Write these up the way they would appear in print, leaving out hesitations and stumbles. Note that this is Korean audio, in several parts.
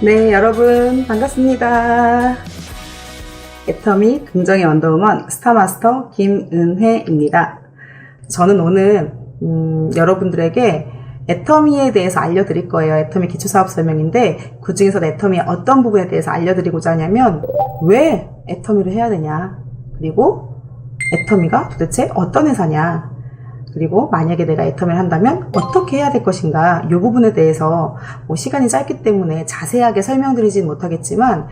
네, 여러분 반갑습니다. 애터미 긍정의 원더우먼 스타마스터 김은혜입니다. 저는 오늘 여러분들에게 애터미에 대해서 알려드릴 거예요. 애터미 기초사업 설명인데 그 중에서 애터미의 어떤 부분에 대해서 알려드리고자 하냐면 왜 애터미를 해야 되냐, 그리고 애터미가 도대체 어떤 회사냐, 그리고 만약에 내가 애터미를 한다면 어떻게 해야 될 것인가, 이 부분에 대해서 시간이 짧기 때문에 자세하게 설명드리진 못하겠지만,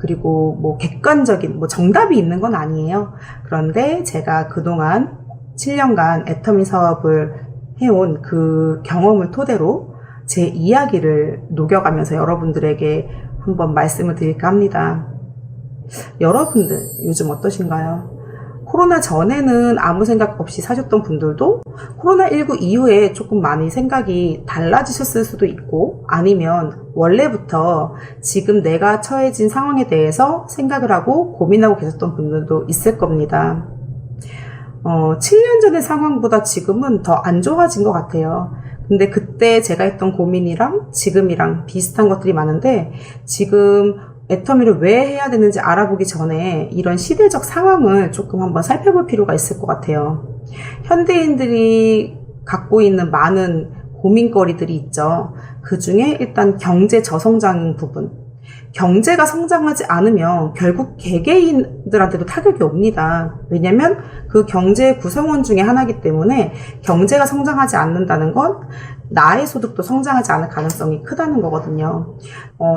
그리고 객관적인 정답이 있는 건 아니에요. 그런데 제가 그동안 7년간 애터미 사업을 해온 그 경험을 토대로 제 이야기를 녹여가면서 여러분들에게 한번 말씀을 드릴까 합니다. 여러분들 요즘 어떠신가요? 코로나 전에는 아무 생각 없이 사셨던 분들도 코로나19 이후에 조금 많이 생각이 달라지셨을 수도 있고, 아니면 원래부터 지금 내가 처해진 상황에 대해서 생각을 하고 고민하고 계셨던 분들도 있을 겁니다. 7년 전의 상황보다 지금은 더 안 좋아진 것 같아요. 근데 그때 제가 했던 고민이랑 지금이랑 비슷한 것들이 많은데, 지금 애터미를 왜 해야 되는지 알아보기 전에 이런 시대적 상황을 조금 한번 살펴볼 필요가 있을 것 같아요. 현대인들이 갖고 있는 많은 고민거리들이 있죠. 그 중에 일단 경제 저성장 부분. 경제가 성장하지 않으면 결국 개개인들한테도 타격이 옵니다. 왜냐면 그 경제의 구성원 중에 하나이기 때문에 경제가 성장하지 않는다는 건 나의 소득도 성장하지 않을 가능성이 크다는 거거든요.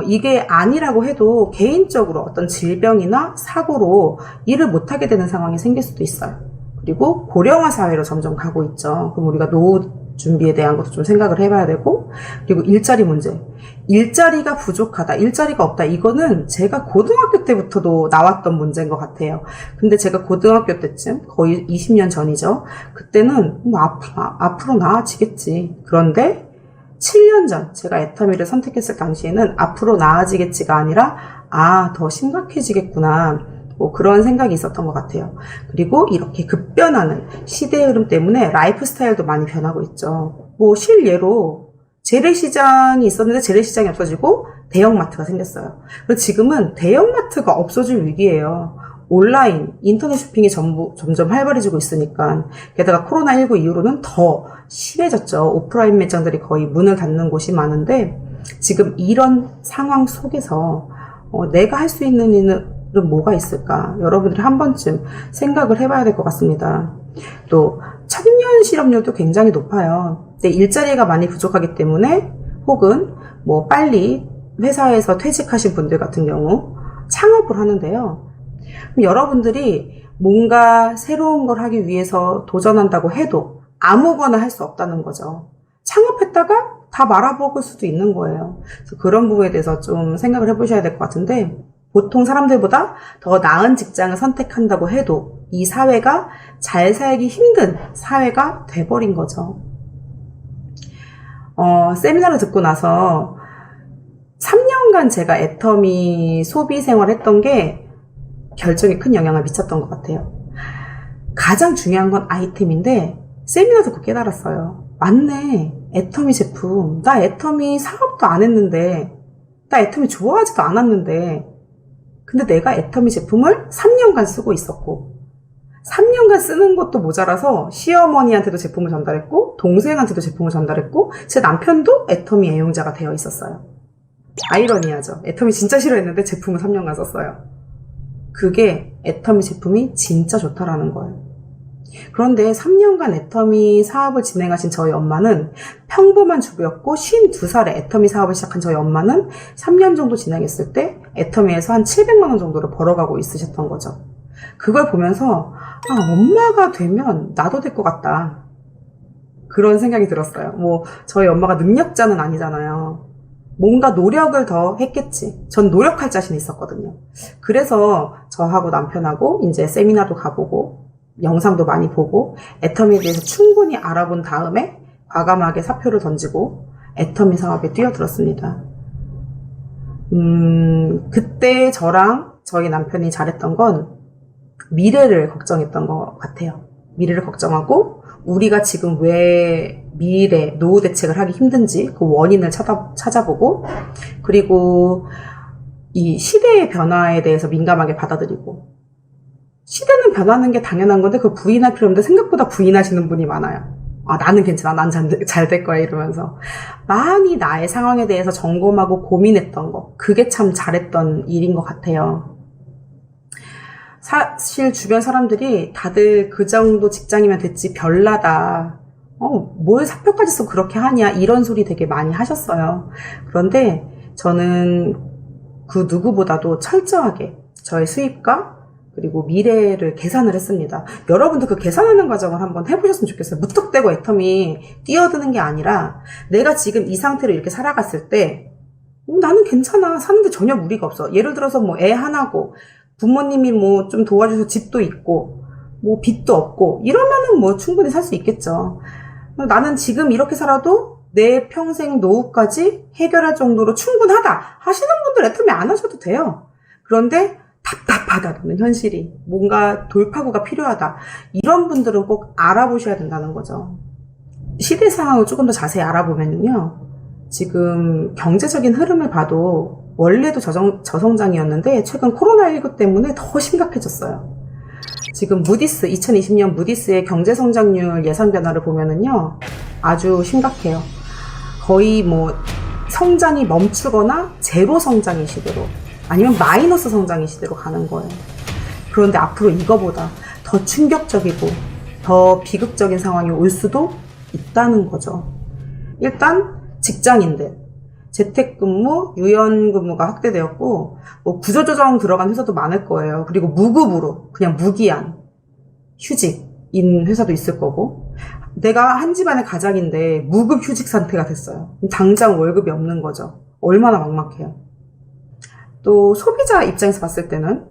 이게 아니라고 해도 개인적으로 어떤 질병이나 사고로 일을 못하게 되는 상황이 생길 수도 있어요. 그리고 고령화 사회로 점점 가고 있죠. 그럼 우리가 노후 준비에 대한 것도 좀 생각을 해봐야 되고, 그리고 일자리 문제. 일자리가 부족하다, 일자리가 없다, 이거는 제가 고등학교 때부터도 나왔던 문제인 것 같아요. 근데 제가 고등학교 때쯤, 거의 20년 전이죠. 그때는 앞으로 나아지겠지. 그런데 7년 전 제가 애터미를 선택했을 당시에는 앞으로 나아지겠지가 아니라 더 심각해지겠구나, 그런 생각이 있었던 것 같아요. 그리고 이렇게 급변하는 시대의 흐름 때문에 라이프 스타일도 많이 변하고 있죠. 실예로 재래시장이 있었는데 재래시장이 없어지고 대형마트가 생겼어요. 그리고 지금은 대형마트가 없어질 위기예요. 온라인, 인터넷 쇼핑이 점점 활발해지고 있으니까. 게다가 코로나19 이후로는 더 심해졌죠. 오프라인 매장들이 거의 문을 닫는 곳이 많은데, 지금 이런 상황 속에서 내가 할 수 있는 일은 뭐가 있을까? 여러분들이 한 번쯤 생각을 해봐야 될 것 같습니다. 또 청년 실업률도 굉장히 높아요. 근데 일자리가 많이 부족하기 때문에, 혹은 빨리 회사에서 퇴직하신 분들 같은 경우 창업을 하는데요. 그럼 여러분들이 뭔가 새로운 걸 하기 위해서 도전한다고 해도 아무거나 할 수 없다는 거죠. 창업했다가 다 말아먹을 수도 있는 거예요. 그래서 그런 부분에 대해서 좀 생각을 해보셔야 될 것 같은데, 보통 사람들보다 더 나은 직장을 선택한다고 해도 이 사회가 잘 살기 힘든 사회가 돼버린 거죠. 세미나를 듣고 나서 3년간 제가 애터미 소비 생활을 했던 게 결정에 큰 영향을 미쳤던 것 같아요. 가장 중요한 건 아이템인데, 세미나 듣고 깨달았어요. 맞네, 애터미 제품. 나 애터미 사업도 안 했는데, 나 애터미 좋아하지도 않았는데, 근데 내가 애터미 제품을 3년간 쓰고 있었고, 3년간 쓰는 것도 모자라서 시어머니한테도 제품을 전달했고, 동생한테도 제품을 전달했고, 제 남편도 애터미 애용자가 되어 있었어요. 아이러니하죠. 애터미 진짜 싫어했는데 제품을 3년간 썼어요. 그게 애터미 제품이 진짜 좋다라는 거예요. 그런데 3년간 애터미 사업을 진행하신 저희 엄마는 평범한 주부였고, 52살에 애터미 사업을 시작한 저희 엄마는 3년 정도 진행했을 때 애터미에서 한 700만 원 정도를 벌어가고 있으셨던 거죠. 그걸 보면서 엄마가 되면 나도 될 것 같다, 그런 생각이 들었어요. 저희 엄마가 능력자는 아니잖아요. 뭔가 노력을 더 했겠지. 전 노력할 자신이 있었거든요. 그래서 저하고 남편하고 이제 세미나도 가보고 영상도 많이 보고 애터미에 대해서 충분히 알아본 다음에 과감하게 사표를 던지고 애터미 사업에 뛰어들었습니다. 그때 저랑 저희 남편이 잘했던 건 미래를 걱정했던 것 같아요. 미래를 걱정하고 우리가 지금 왜 미래, 노후 대책을 하기 힘든지 그 원인을 찾아보고, 그리고 이 시대의 변화에 대해서 민감하게 받아들이고, 시대는 변하는 게 당연한 건데 그걸 부인할 필요 없는데 생각보다 부인하시는 분이 많아요. 아, 나는 괜찮아. 난 잘 될 거야. 이러면서. 많이 나의 상황에 대해서 점검하고 고민했던 거. 그게 참 잘했던 일인 것 같아요. 사실 주변 사람들이 다들 그 정도 직장이면 됐지 별나다. 뭘 사표까지 써 그렇게 하냐. 이런 소리 되게 많이 하셨어요. 그런데 저는 그 누구보다도 철저하게 저의 수입과 그리고 미래를 계산을 했습니다. 여러분도 그 계산하는 과정을 한번 해보셨으면 좋겠어요. 무턱대고 애텀이 뛰어드는 게 아니라 내가 지금 이 상태로 이렇게 살아갔을 때 나는 괜찮아. 사는데 전혀 무리가 없어. 예를 들어서 뭐 애 하나고 부모님이 뭐 좀 도와줘서 집도 있고 뭐 빚도 없고 이러면은 뭐 충분히 살 수 있겠죠. 나는 지금 이렇게 살아도 내 평생 노후까지 해결할 정도로 충분하다 하시는 분들 애터미 안 하셔도 돼요. 그런데 답답하다는 현실이 뭔가 돌파구가 필요하다 이런 분들은 꼭 알아보셔야 된다는 거죠. 시대 상황을 조금 더 자세히 알아보면요, 지금 경제적인 흐름을 봐도 원래도 저성장이었는데 최근 코로나19 때문에 더 심각해졌어요. 지금 무디스 2020년 무디스의 경제성장률 예상 변화를 보면은요 아주 심각해요. 거의 뭐 성장이 멈추거나 제로 성장의 시대로 아니면 마이너스 성장의 시대로 가는 거예요. 그런데 앞으로 이거보다 더 충격적이고 더 비극적인 상황이 올 수도 있다는 거죠. 일단 직장인들 재택근무, 유연근무가 확대되었고 뭐 구조조정 들어간 회사도 많을 거예요. 그리고 무급으로 그냥 무기한 휴직인 회사도 있을 거고, 내가 한 집안의 가장인데 무급 휴직 상태가 됐어요. 당장 월급이 없는 거죠. 얼마나 막막해요. 또 소비자 입장에서 봤을 때는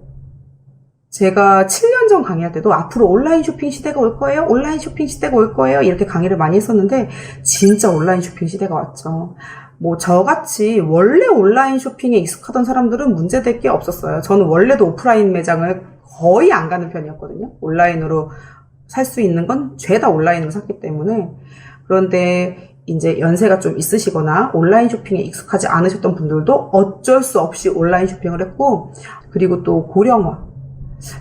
제가 7년 전 강의할 때도 앞으로 온라인 쇼핑 시대가 올 거예요. 온라인 쇼핑 시대가 올 거예요. 이렇게 강의를 많이 했었는데 진짜 온라인 쇼핑 시대가 왔죠. 뭐 저같이 원래 온라인 쇼핑에 익숙하던 사람들은 문제될 게 없었어요. 저는 원래도 오프라인 매장을 거의 안 가는 편이었거든요. 온라인으로 살 수 있는 건 죄다 온라인으로 샀기 때문에. 그런데 이제 연세가 좀 있으시거나 온라인 쇼핑에 익숙하지 않으셨던 분들도 어쩔 수 없이 온라인 쇼핑을 했고, 그리고 또 고령화.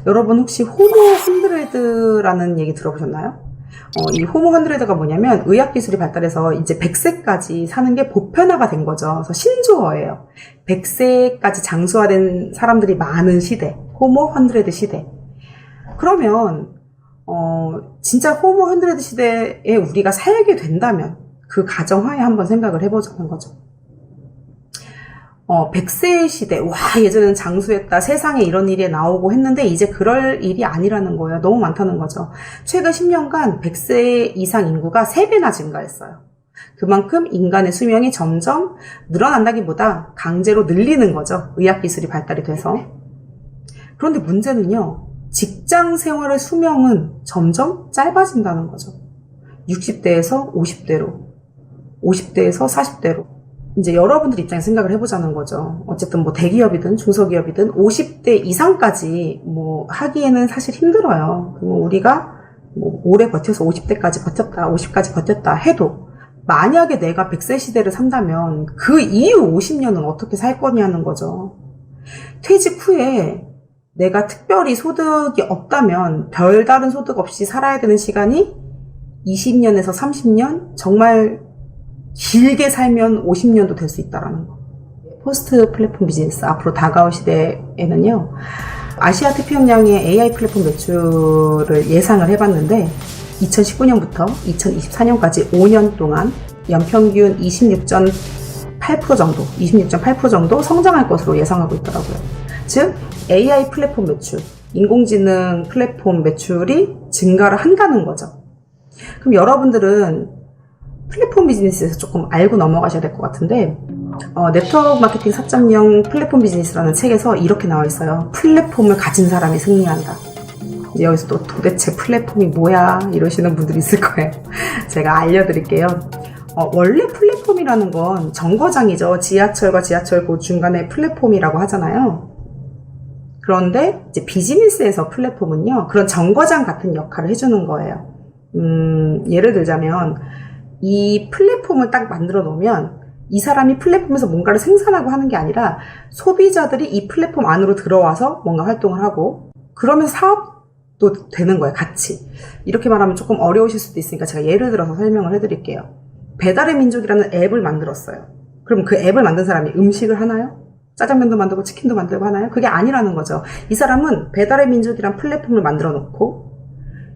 여러분 혹시 호모 100라는 얘기 들어보셨나요? 이 호모 100가 뭐냐면 의학기술이 발달해서 이제 100세까지 사는 게 보편화가 된 거죠. 그래서 신조어예요. 100세까지 장수화된 사람들이 많은 시대, 호모 100 시대. 그러면 진짜 호모 100 시대에 우리가 살게 된다면 그 가정하에 한번 생각을 해보자는 거죠. 100세 시대, 와, 예전에는 장수했다, 세상에 이런 일이 나오고 했는데 이제 그럴 일이 아니라는 거예요. 너무 많다는 거죠. 최근 10년간 100세 이상 인구가 3배나 증가했어요. 그만큼 인간의 수명이 점점 늘어난다기보다 강제로 늘리는 거죠. 의학기술이 발달이 돼서. 그런데 문제는요, 직장 생활의 수명은 점점 짧아진다는 거죠. 60대에서 50대로, 50대에서 40대로. 이제 여러분들 입장에서 생각을 해보자는 거죠. 어쨌든 뭐 대기업이든 중소기업이든 50대 이상까지 뭐 하기에는 사실 힘들어요. 그러면 우리가 뭐 오래 버텨서 50대까지 버텼다, 50까지 버텼다 해도 만약에 내가 100세 시대를 산다면 그 이후 50년은 어떻게 살 거냐는 거죠. 퇴직 후에 내가 특별히 소득이 없다면 별다른 소득 없이 살아야 되는 시간이 20년에서 30년, 정말 길게 살면 50년도 될 수 있다라는 거. 포스트 플랫폼 비즈니스, 앞으로 다가올 시대에는요, 아시아 태평양의 AI 플랫폼 매출을 예상을 해봤는데 2019년부터 2024년까지 5년 동안 연평균 26.8% 정도 성장할 것으로 예상하고 있더라고요. 즉 AI 플랫폼 매출, 인공지능 플랫폼 매출이 증가를 한다는 거죠. 그럼 여러분들은 플랫폼 비즈니스에서 조금 알고 넘어가셔야 될 것 같은데, 네트워크 마케팅 4.0 플랫폼 비즈니스라는 책에서 이렇게 나와 있어요. 플랫폼을 가진 사람이 승리한다. 이제 여기서 또 도대체 플랫폼이 뭐야? 이러시는 분들이 있을 거예요. 제가 알려드릴게요. 원래 플랫폼이라는 건 정거장이죠. 지하철과 지하철 그 중간에 플랫폼이라고 하잖아요. 그런데 이제 비즈니스에서 플랫폼은요, 그런 정거장 같은 역할을 해주는 거예요. 예를 들자면 이 플랫폼을 딱 만들어 놓으면 이 사람이 플랫폼에서 뭔가를 생산하고 하는 게 아니라 소비자들이 이 플랫폼 안으로 들어와서 뭔가 활동을 하고 그러면 사업도 되는 거예요, 같이. 이렇게 말하면 조금 어려우실 수도 있으니까 제가 예를 들어서 설명을 해드릴게요. 배달의 민족이라는 앱을 만들었어요. 그럼 그 앱을 만든 사람이 음식을 하나요? 짜장면도 만들고 치킨도 만들고 하나요? 그게 아니라는 거죠. 이 사람은 배달의 민족이란 플랫폼을 만들어 놓고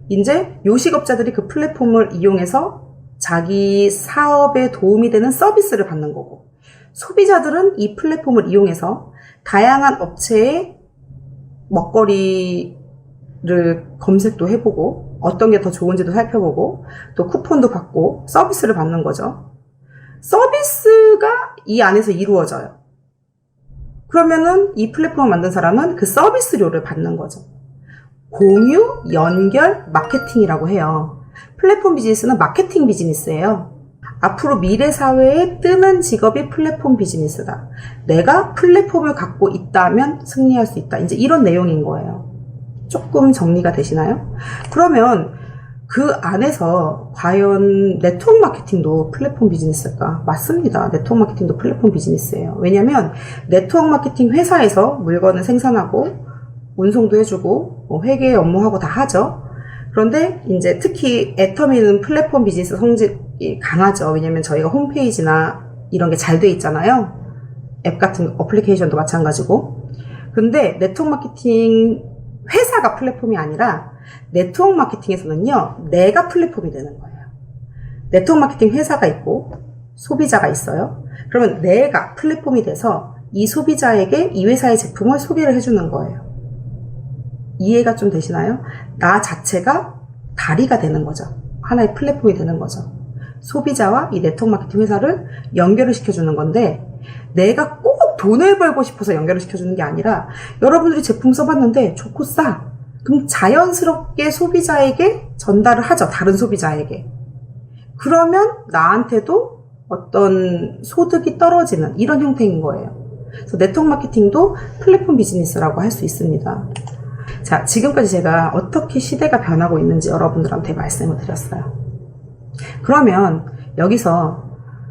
이제 요식업자들이 그 플랫폼을 이용해서 자기 사업에 도움이 되는 서비스를 받는 거고 소비자들은 이 플랫폼을 이용해서 다양한 업체의 먹거리를 검색도 해보고 어떤 게 더 좋은지도 살펴보고 또 쿠폰도 받고 서비스를 받는 거죠. 서비스가 이 안에서 이루어져요. 그러면은 이 플랫폼을 만든 사람은 그 서비스료를 받는 거죠. 공유, 연결, 마케팅이라고 해요. 플랫폼 비즈니스는 마케팅 비즈니스예요. 앞으로 미래 사회에 뜨는 직업이 플랫폼 비즈니스다. 내가 플랫폼을 갖고 있다면 승리할 수 있다. 이제 이런 내용인 거예요. 조금 정리가 되시나요? 그러면 그 안에서 과연 네트워크 마케팅도 플랫폼 비즈니스일까? 맞습니다. 네트워크 마케팅도 플랫폼 비즈니스예요. 왜냐면 네트워크 마케팅 회사에서 물건을 생산하고 운송도 해주고 회계 업무하고 다 하죠. 그런데 이제 특히 애터미는 플랫폼 비즈니스 성질이 강하죠. 왜냐면 저희가 홈페이지나 이런 게 잘 돼 있잖아요. 앱 같은 어플리케이션도 마찬가지고. 근데 네트워크 마케팅 회사가 플랫폼이 아니라 네트워크 마케팅에서는요, 내가 플랫폼이 되는 거예요. 네트워크 마케팅 회사가 있고 소비자가 있어요. 그러면 내가 플랫폼이 돼서 이 소비자에게 이 회사의 제품을 소개를 해주는 거예요. 이해가 좀 되시나요? 나 자체가 다리가 되는 거죠. 하나의 플랫폼이 되는 거죠. 소비자와 이 네트워크 마케팅 회사를 연결을 시켜주는 건데 내가 꼭 돈을 벌고 싶어서 연결을 시켜주는 게 아니라 여러분들이 제품 써봤는데 좋고 싸. 그럼 자연스럽게 소비자에게 전달을 하죠. 다른 소비자에게. 그러면 나한테도 어떤 소득이 떨어지는 이런 형태인 거예요. 그래서 네트워크 마케팅도 플랫폼 비즈니스라고 할 수 있습니다. 자, 지금까지 제가 어떻게 시대가 변하고 있는지 여러분들한테 말씀을 드렸어요. 그러면 여기서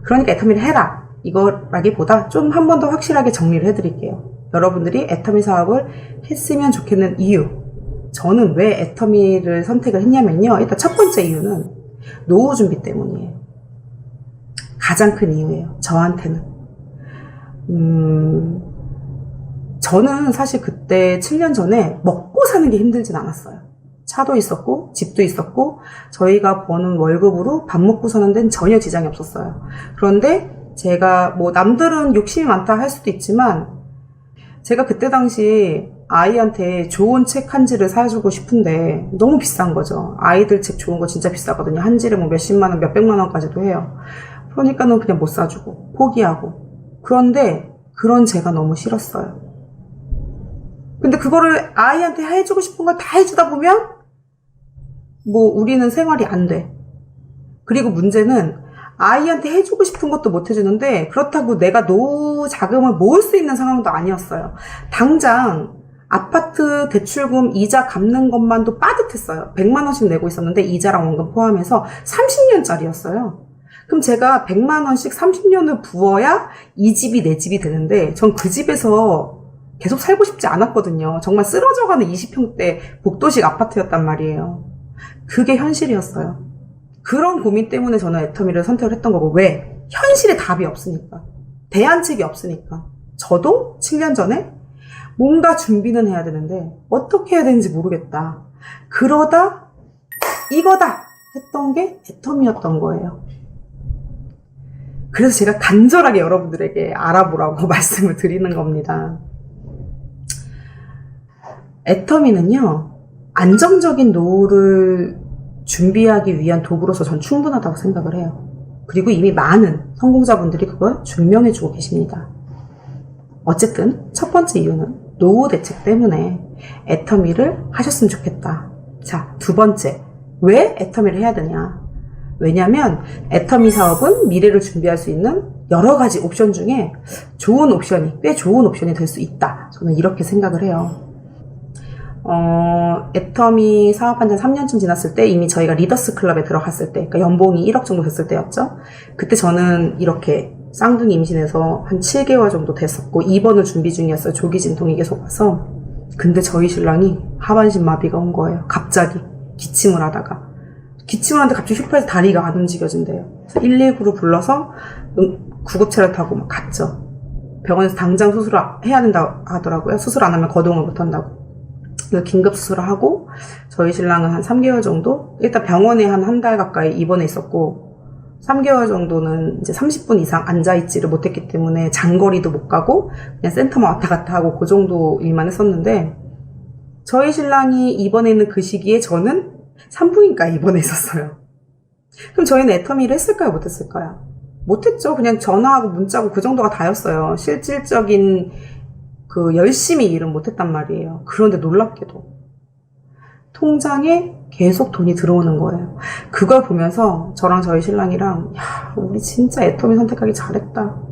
그러니까 애터미를 해라 이거라기보다 좀 한 번 더 확실하게 정리를 해드릴게요. 여러분들이 애터미 사업을 했으면 좋겠는 이유, 저는 왜 애터미를 선택을 했냐면요, 일단 첫 번째 이유는 노후 준비 때문이에요. 가장 큰 이유예요. 저한테는. 저는 사실 그때 7년 전에 먹고 사는 게 힘들진 않았어요. 차도 있었고 집도 있었고 저희가 버는 월급으로 밥 먹고 사는 데는 전혀 지장이 없었어요. 그런데 제가 뭐 남들은 욕심이 많다 할 수도 있지만 제가 그때 당시 아이한테 좋은 책 한 지를 사주고 싶은데 너무 비싼 거죠. 아이들 책 좋은 거 진짜 비싸거든요. 한 지를 뭐 몇십만 원, 몇백만 원까지도 해요. 그러니까는 그냥 못 사주고 포기하고. 그런데 그런 제가 너무 싫었어요. 근데 그거를 아이한테 해주고 싶은 걸 다 해주다 보면 뭐 우리는 생활이 안 돼. 그리고 문제는 아이한테 해주고 싶은 것도 못 해주는데 그렇다고 내가 노후 자금을 모을 수 있는 상황도 아니었어요. 당장 아파트 대출금 이자 갚는 것만도 빠듯했어요. 100만 원씩 내고 있었는데 이자랑 원금 포함해서 30년짜리였어요. 그럼 제가 100만 원씩 30년을 부어야 이 집이 내 집이 되는데 전 그 집에서 계속 살고 싶지 않았거든요. 정말 쓰러져가는 20평대 복도식 아파트였단 말이에요. 그게 현실이었어요. 그런 고민 때문에 저는 애터미를 선택을 했던 거고, 왜? 현실에 답이 없으니까. 대안책이 없으니까. 저도 7년 전에 뭔가 준비는 해야 되는데 어떻게 해야 되는지 모르겠다. 그러다 이거다 했던 게 애터미였던 거예요. 그래서 제가 간절하게 여러분들에게 알아보라고 말씀을 드리는 겁니다. 애터미는요, 안정적인 노후를 준비하기 위한 도구로서 전 충분하다고 생각을 해요. 그리고 이미 많은 성공자분들이 그걸 증명해주고 계십니다. 어쨌든 첫 번째 이유는 노후 대책 때문에 애터미를 하셨으면 좋겠다. 자, 두 번째, 왜 애터미를 해야 되냐? 왜냐면 애터미 사업은 미래를 준비할 수 있는 여러 가지 옵션 중에 꽤 좋은 옵션이 될 수 있다. 저는 이렇게 생각을 해요. 애터미 사업한 지 3년쯤 지났을 때 이미 저희가 리더스 클럽에 들어갔을 때, 그러니까 연봉이 1억 정도 됐을 때였죠. 그때 저는 이렇게 쌍둥이 임신해서 한 7개월 정도 됐었고 입원을 준비 중이었어요. 조기 진통이 계속 와서. 근데 저희 신랑이 하반신 마비가 온 거예요. 갑자기 기침을 하는데 갑자기 슈퍼에서 다리가 안 움직여진대요. 그래서 119를 불러서 구급차를 타고 막 갔죠. 병원에서 당장 수술을 해야 된다고 하더라고요. 수술 안 하면 거동을 못 한다고. 그래서 긴급 수술을 하고 저희 신랑은 한 3개월 정도 일단 병원에 한 달 가까이 입원해 있었고 3개월 정도는 이제 30분 이상 앉아있지를 못했기 때문에 장거리도 못 가고 그냥 센터만 왔다 갔다 하고 그 정도 일만 했었는데 저희 신랑이 입원해 있는 그 시기에 저는 산부인과 입원해 있었어요. 그럼 저희는 애터미를 했을까요? 못했을까요? 못했죠. 그냥 전화하고 문자고 그 정도가 다였어요. 실질적인 열심히 일은 못했단 말이에요. 그런데 놀랍게도 통장에 계속 돈이 들어오는 거예요. 그걸 보면서 저랑 저희 신랑이랑 야, 우리 진짜 애터미 선택하기 잘했다.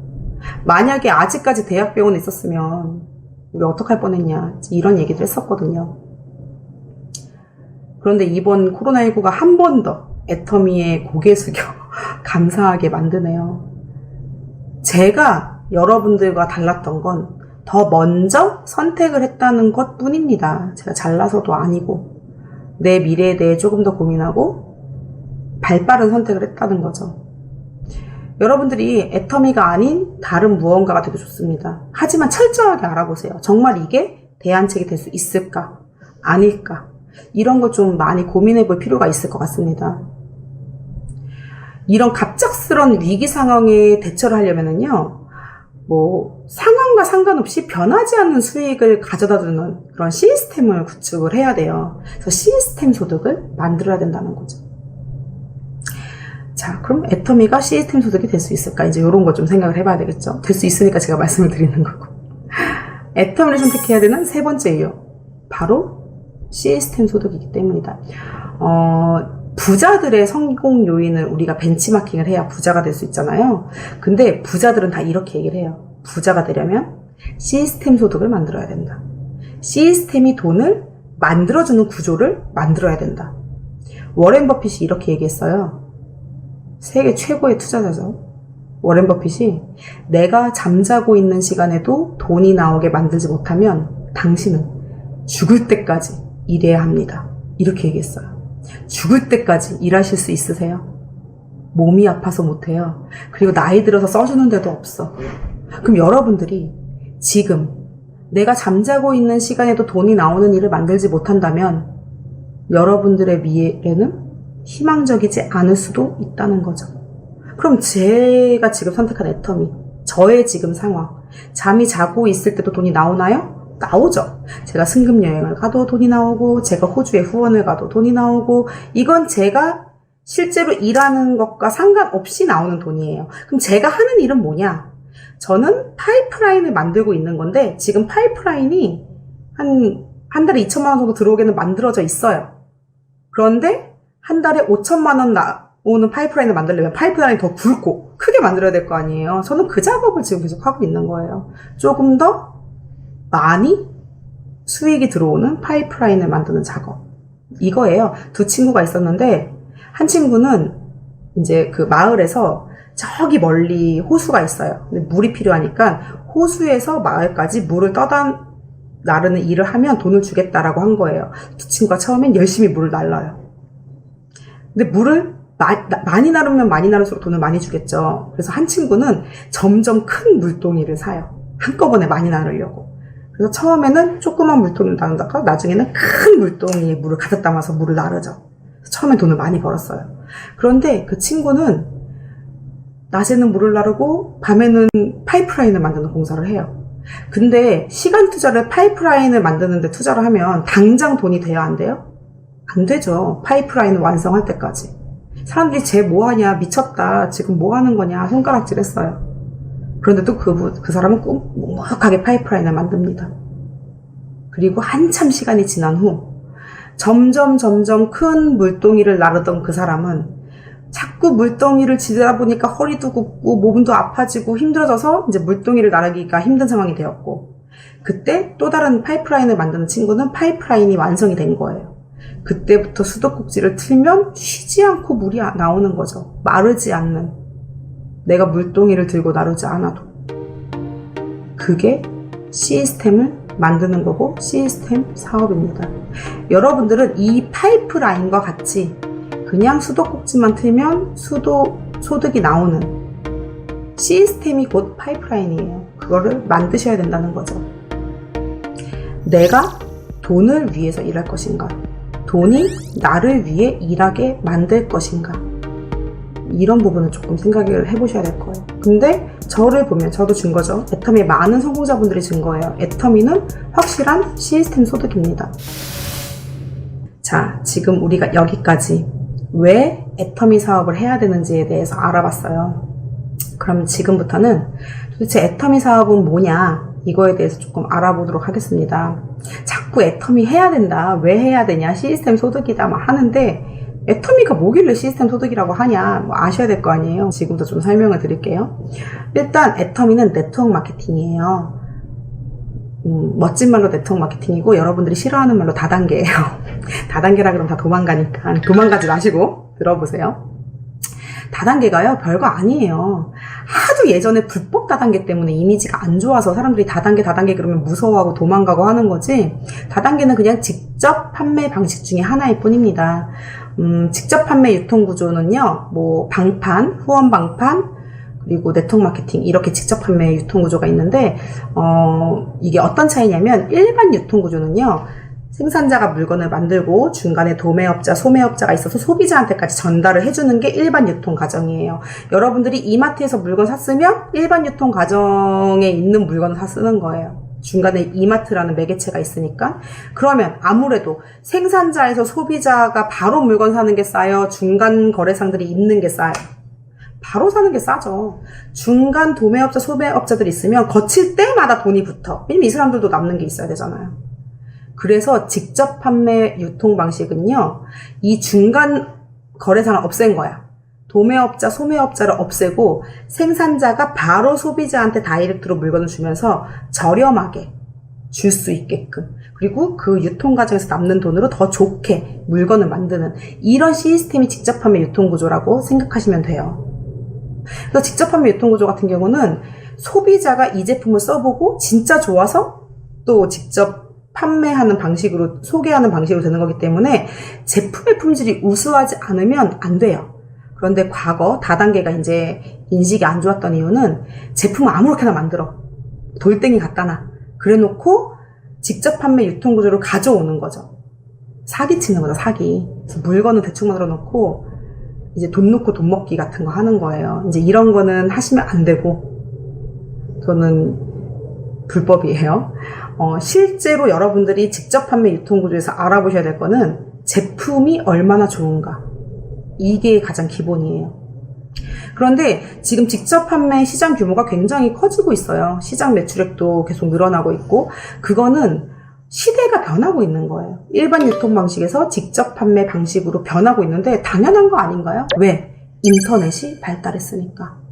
만약에 아직까지 대학병원에 있었으면 우리 어떡할 뻔했냐 이런 얘기를 했었거든요. 그런데 이번 코로나19가 한 번 더 애터미에 고개 숙여 감사하게 만드네요. 제가 여러분들과 달랐던 건 더 먼저 선택을 했다는 것 뿐입니다. 제가 잘나서도 아니고 내 미래에 대해 조금 더 고민하고 발빠른 선택을 했다는 거죠. 여러분들이 애터미가 아닌 다른 무언가가 되고 좋습니다. 하지만 철저하게 알아보세요. 정말 이게 대안책이 될 수 있을까? 아닐까? 이런 거 좀 많이 고민해 볼 필요가 있을 것 같습니다. 이런 갑작스러운 위기 상황에 대처를 하려면은요, 상황과 상관없이 변하지 않는 수익을 가져다 주는 그런 시스템을 구축을 해야 돼요. 그래서 시스템 소득을 만들어야 된다는 거죠. 자, 그럼 애터미가 시스템 소득이 될 수 있을까? 이제 이런 거 좀 생각을 해봐야 되겠죠. 될 수 있으니까 제가 말씀을 드리는 거고. 애터미를 선택해야 되는 세 번째 이유. 바로 시스템 소득이기 때문이다. 부자들의 성공 요인을 우리가 벤치마킹을 해야 부자가 될 수 있잖아요. 근데 부자들은 다 이렇게 얘기를 해요. 부자가 되려면 시스템 소득을 만들어야 된다. 시스템이 돈을 만들어주는 구조를 만들어야 된다. 워렌 버핏이 이렇게 얘기했어요. 세계 최고의 투자자죠. 워렌 버핏이 내가 잠자고 있는 시간에도 돈이 나오게 만들지 못하면 당신은 죽을 때까지 일해야 합니다. 이렇게 얘기했어요. 죽을 때까지 일하실 수 있으세요? 몸이 아파서 못해요. 그리고 나이 들어서 써주는 데도 없어. 그럼 여러분들이 지금 내가 잠자고 있는 시간에도 돈이 나오는 일을 만들지 못한다면 여러분들의 미래는 희망적이지 않을 수도 있다는 거죠. 그럼 제가 지금 선택한 애터미, 저의 지금 상황, 잠이 자고 있을 때도 돈이 나오나요? 나오죠. 제가 승급여행을 가도 돈이 나오고 제가 호주에 후원을 가도 돈이 나오고 이건 제가 실제로 일하는 것과 상관없이 나오는 돈이에요. 그럼 제가 하는 일은 뭐냐? 저는 파이프라인을 만들고 있는 건데 지금 파이프라인이 한 달에 2천만 원 정도 들어오게는 만들어져 있어요. 그런데 한 달에 5천만 원 나오는 파이프라인을 만들려면 파이프라인이 더 굵고 크게 만들어야 될 거 아니에요. 저는 그 작업을 지금 계속 하고 있는 거예요. 조금 더 많이 수익이 들어오는 파이프라인을 만드는 작업. 이거예요. 두 친구가 있었는데 한 친구는 이제 그 마을에서 저기 멀리 호수가 있어요. 근데 물이 필요하니까 호수에서 마을까지 물을 떠다 나르는 일을 하면 돈을 주겠다라고 한 거예요. 두 친구가 처음엔 열심히 물을 날라요. 근데 물을 많이 나르면 많이 나를수록 돈을 많이 주겠죠. 그래서 한 친구는 점점 큰 물동이를 사요. 한꺼번에 많이 나르려고. 그래서 처음에는 조그만 물통을 나른다가 나중에는 큰 물동이에 물을 가득 담아서 물을 나르죠. 처음엔 돈을 많이 벌었어요. 그런데 그 친구는 낮에는 물을 나르고 밤에는 파이프라인을 만드는 공사를 해요. 근데 시간 투자를 파이프라인을 만드는데 투자를 하면 당장 돈이 돼야 안 돼요? 안 되죠. 파이프라인을 완성할 때까지. 사람들이 쟤 뭐하냐, 미쳤다, 지금 뭐하는 거냐 손가락질 했어요. 그런데도 그 사람은 묵묵하게 파이프라인을 만듭니다. 그리고 한참 시간이 지난 후 점점 큰 물동이를 나르던 그 사람은 자꾸 물동이를 지르다 보니까 허리도 굽고 몸도 아파지고 힘들어져서 이제 물동이를 나르기가 힘든 상황이 되었고 그때 또 다른 파이프라인을 만드는 친구는 파이프라인이 완성이 된 거예요. 그때부터 수도꼭지를 틀면 쉬지 않고 물이 나오는 거죠. 마르지 않는. 내가 물동이를 들고 나르지 않아도. 그게 시스템을 만드는 거고 시스템 사업입니다. 여러분들은 이 파이프라인과 같이 그냥 수도꼭지만 틀면 소득이 나오는 시스템이 곧 파이프라인이에요. 그거를 만드셔야 된다는 거죠. 내가 돈을 위해서 일할 것인가? 돈이 나를 위해 일하게 만들 것인가? 이런 부분을 조금 생각을 해보셔야 될 거예요. 근데 저를 보면 저도 준 거죠. 애터미의 많은 성공자분들이 준 거예요. 애터미는 확실한 시스템 소득입니다. 자, 지금 우리가 여기까지 왜 애터미 사업을 해야 되는지에 대해서 알아봤어요. 그럼 지금부터는 도대체 애터미 사업은 뭐냐, 이거에 대해서 조금 알아보도록 하겠습니다. 자꾸 애터미 해야 된다, 왜 해야 되냐, 시스템 소득이다 막 하는데 애터미가 뭐길래 시스템 소득이라고 하냐, 뭐 아셔야 될 거 아니에요. 지금부터 좀 설명을 드릴게요. 일단 애터미는 네트워크 마케팅이에요. 멋진 말로 네트워크 마케팅이고 여러분들이 싫어하는 말로 다단계예요. 다단계라 그러면 다 도망가니까 도망가지 마시고 들어보세요. 다단계가요, 별거 아니에요. 하도 예전에 불법 다단계 때문에 이미지가 안 좋아서 사람들이 다단계 그러면 무서워하고 도망가고 하는 거지, 다단계는 그냥 직접 판매 방식 중에 하나일 뿐입니다. 직접 판매 유통 구조는요, 뭐 방판, 후원 방판, 그리고 네트워크 마케팅, 이렇게 직접 판매 유통 구조가 있는데, 이게 어떤 차이냐면, 일반 유통 구조는요, 생산자가 물건을 만들고 중간에 도매업자, 소매업자가 있어서 소비자한테까지 전달을 해주는 게 일반 유통 과정이에요. 여러분들이 이마트에서 물건 샀으면 일반 유통 과정에 있는 물건을 다 쓰는 거예요. 중간에 이마트라는 매개체가 있으니까. 그러면 아무래도 생산자에서 소비자가 바로 물건 사는 게 싸요? 중간 거래상들이 있는 게 싸요? 바로 사는 게 싸죠. 중간 도매업자, 소매업자들이 있으면 거칠 때마다 돈이 붙어. 왜냐면 이 사람들도 남는 게 있어야 되잖아요. 그래서 직접 판매 유통 방식은요, 이 중간 거래상을 없앤 거야. 도매업자, 소매업자를 없애고 생산자가 바로 소비자한테 다이렉트로 물건을 주면서 저렴하게 줄 수 있게끔, 그리고 그 유통 과정에서 남는 돈으로 더 좋게 물건을 만드는, 이런 시스템이 직접 판매 유통 구조라고 생각하시면 돼요. 그래서 직접 판매 유통 구조 같은 경우는 소비자가 이 제품을 써보고 진짜 좋아서 또 직접 판매하는 방식으로, 소개하는 방식으로 되는 거기 때문에 제품의 품질이 우수하지 않으면 안 돼요. 그런데 과거 다단계가 이제 인식이 안 좋았던 이유는 제품을 아무렇게나 만들어, 돌덩이 갖다 놔, 그래 놓고 직접 판매 유통 구조를 가져오는 거죠. 사기 치는 거죠, 사기. 그래서 물건은 대충 만들어 놓고 이제 돈 놓고 돈 먹기 같은 거 하는 거예요. 이제 이런 거는 하시면 안 되고, 그거는 불법이에요. 실제로 여러분들이 직접 판매 유통 구조에서 알아보셔야 될 거는 제품이 얼마나 좋은가. 이게 가장 기본이에요. 그런데 지금 직접 판매 시장 규모가 굉장히 커지고 있어요. 시장 매출액도 계속 늘어나고 있고, 그거는 시대가 변하고 있는 거예요. 일반 유통 방식에서 직접 판매 방식으로 변하고 있는데 당연한 거 아닌가요? 왜? 인터넷이 발달했으니까.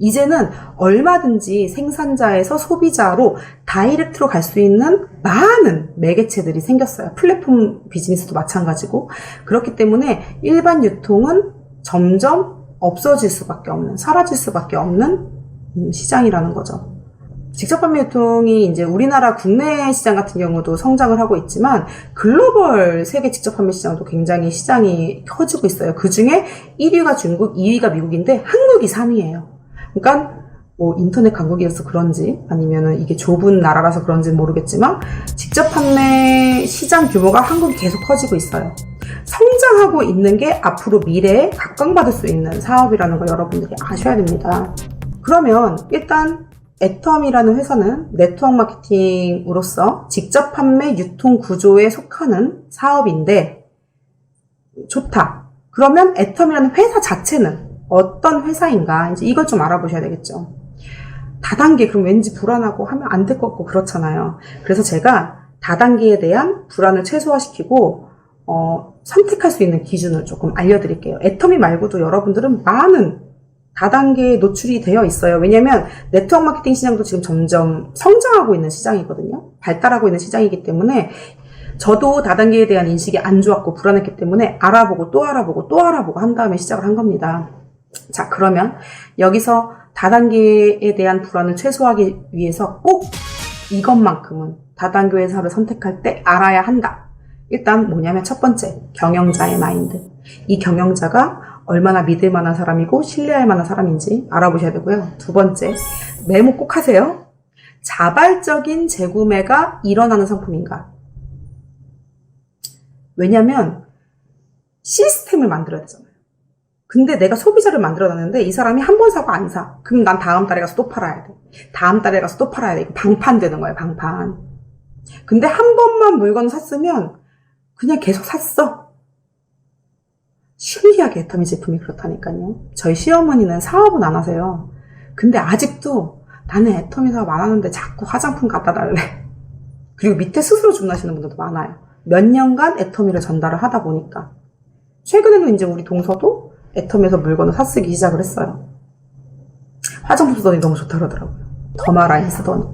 이제는 얼마든지 생산자에서 소비자로 다이렉트로 갈 수 있는 많은 매개체들이 생겼어요. 플랫폼 비즈니스도 마찬가지고. 그렇기 때문에 일반 유통은 점점 없어질 수밖에 없는, 사라질 수밖에 없는 시장이라는 거죠. 직접 판매 유통이 이제 우리나라 국내 시장 같은 경우도 성장을 하고 있지만 글로벌 세계 직접 판매 시장도 굉장히 시장이 커지고 있어요. 그 중에 1위가 중국, 2위가 미국인데 한국이 3위예요. 그러니까 뭐 인터넷 강국이어서 그런지 아니면은 이게 좁은 나라라서 그런지는 모르겠지만 직접 판매 시장 규모가 한국이 계속 커지고 있어요. 성장하고 있는 게 앞으로 미래에 각광받을 수 있는 사업이라는 걸 여러분들이 아셔야 됩니다. 그러면 일단 애텀이라는 회사는 네트워크 마케팅으로서 직접 판매 유통 구조에 속하는 사업인데 좋다. 그러면 애텀이라는 회사 자체는 어떤 회사인가, 이제 이걸 좀 알아보셔야 되겠죠. 다단계, 그럼 왠지 불안하고 하면 안 될 것 같고 그렇잖아요. 그래서 제가 다단계에 대한 불안을 최소화시키고 선택할 수 있는 기준을 조금 알려드릴게요. 애터미 말고도 여러분들은 많은 다단계에 노출이 되어 있어요. 왜냐면 네트워크 마케팅 시장도 지금 점점 성장하고 있는 시장이거든요. 발달하고 있는 시장이기 때문에 저도 다단계에 대한 인식이 안 좋았고 불안했기 때문에 알아보고 또 알아보고 또 알아보고 한 다음에 시작을 한 겁니다. 자, 그러면 여기서 다단계에 대한 불안을 최소화하기 위해서 꼭 이것만큼은 다단계 회사를 선택할 때 알아야 한다. 일단 뭐냐면 첫 번째, 경영자의 마인드. 이 경영자가 얼마나 믿을 만한 사람이고 신뢰할 만한 사람인지 알아보셔야 되고요. 두 번째, 메모 꼭 하세요. 자발적인 재구매가 일어나는 상품인가? 왜냐면 시스템을 만들어야 되잖아요. 근데 내가 소비자를 만들어놨는데 이 사람이 한 번 사고 안 사. 그럼 난 다음 달에 가서 또 팔아야 돼. 다음 달에 가서 또 팔아야 돼. 이거 방판되는 거예요, 방판. 근데 한 번만 물건을 샀으면 그냥 계속 샀어. 신기하게 애터미 제품이 그렇다니까요. 저희 시어머니는 사업은 안 하세요. 근데 아직도 나는 애터미 사업 안 하는데 자꾸 화장품 갖다 달래. 그리고 밑에 스스로 주문하시는 분들도 많아요. 몇 년간 애터미를 전달을 하다 보니까. 최근에는 이제 우리 동서도 애터미에서 물건을 사쓰기 시작을 했어요. 화장품 쓰더니 너무 좋다 그러더라고요. 더마라인 쓰더니.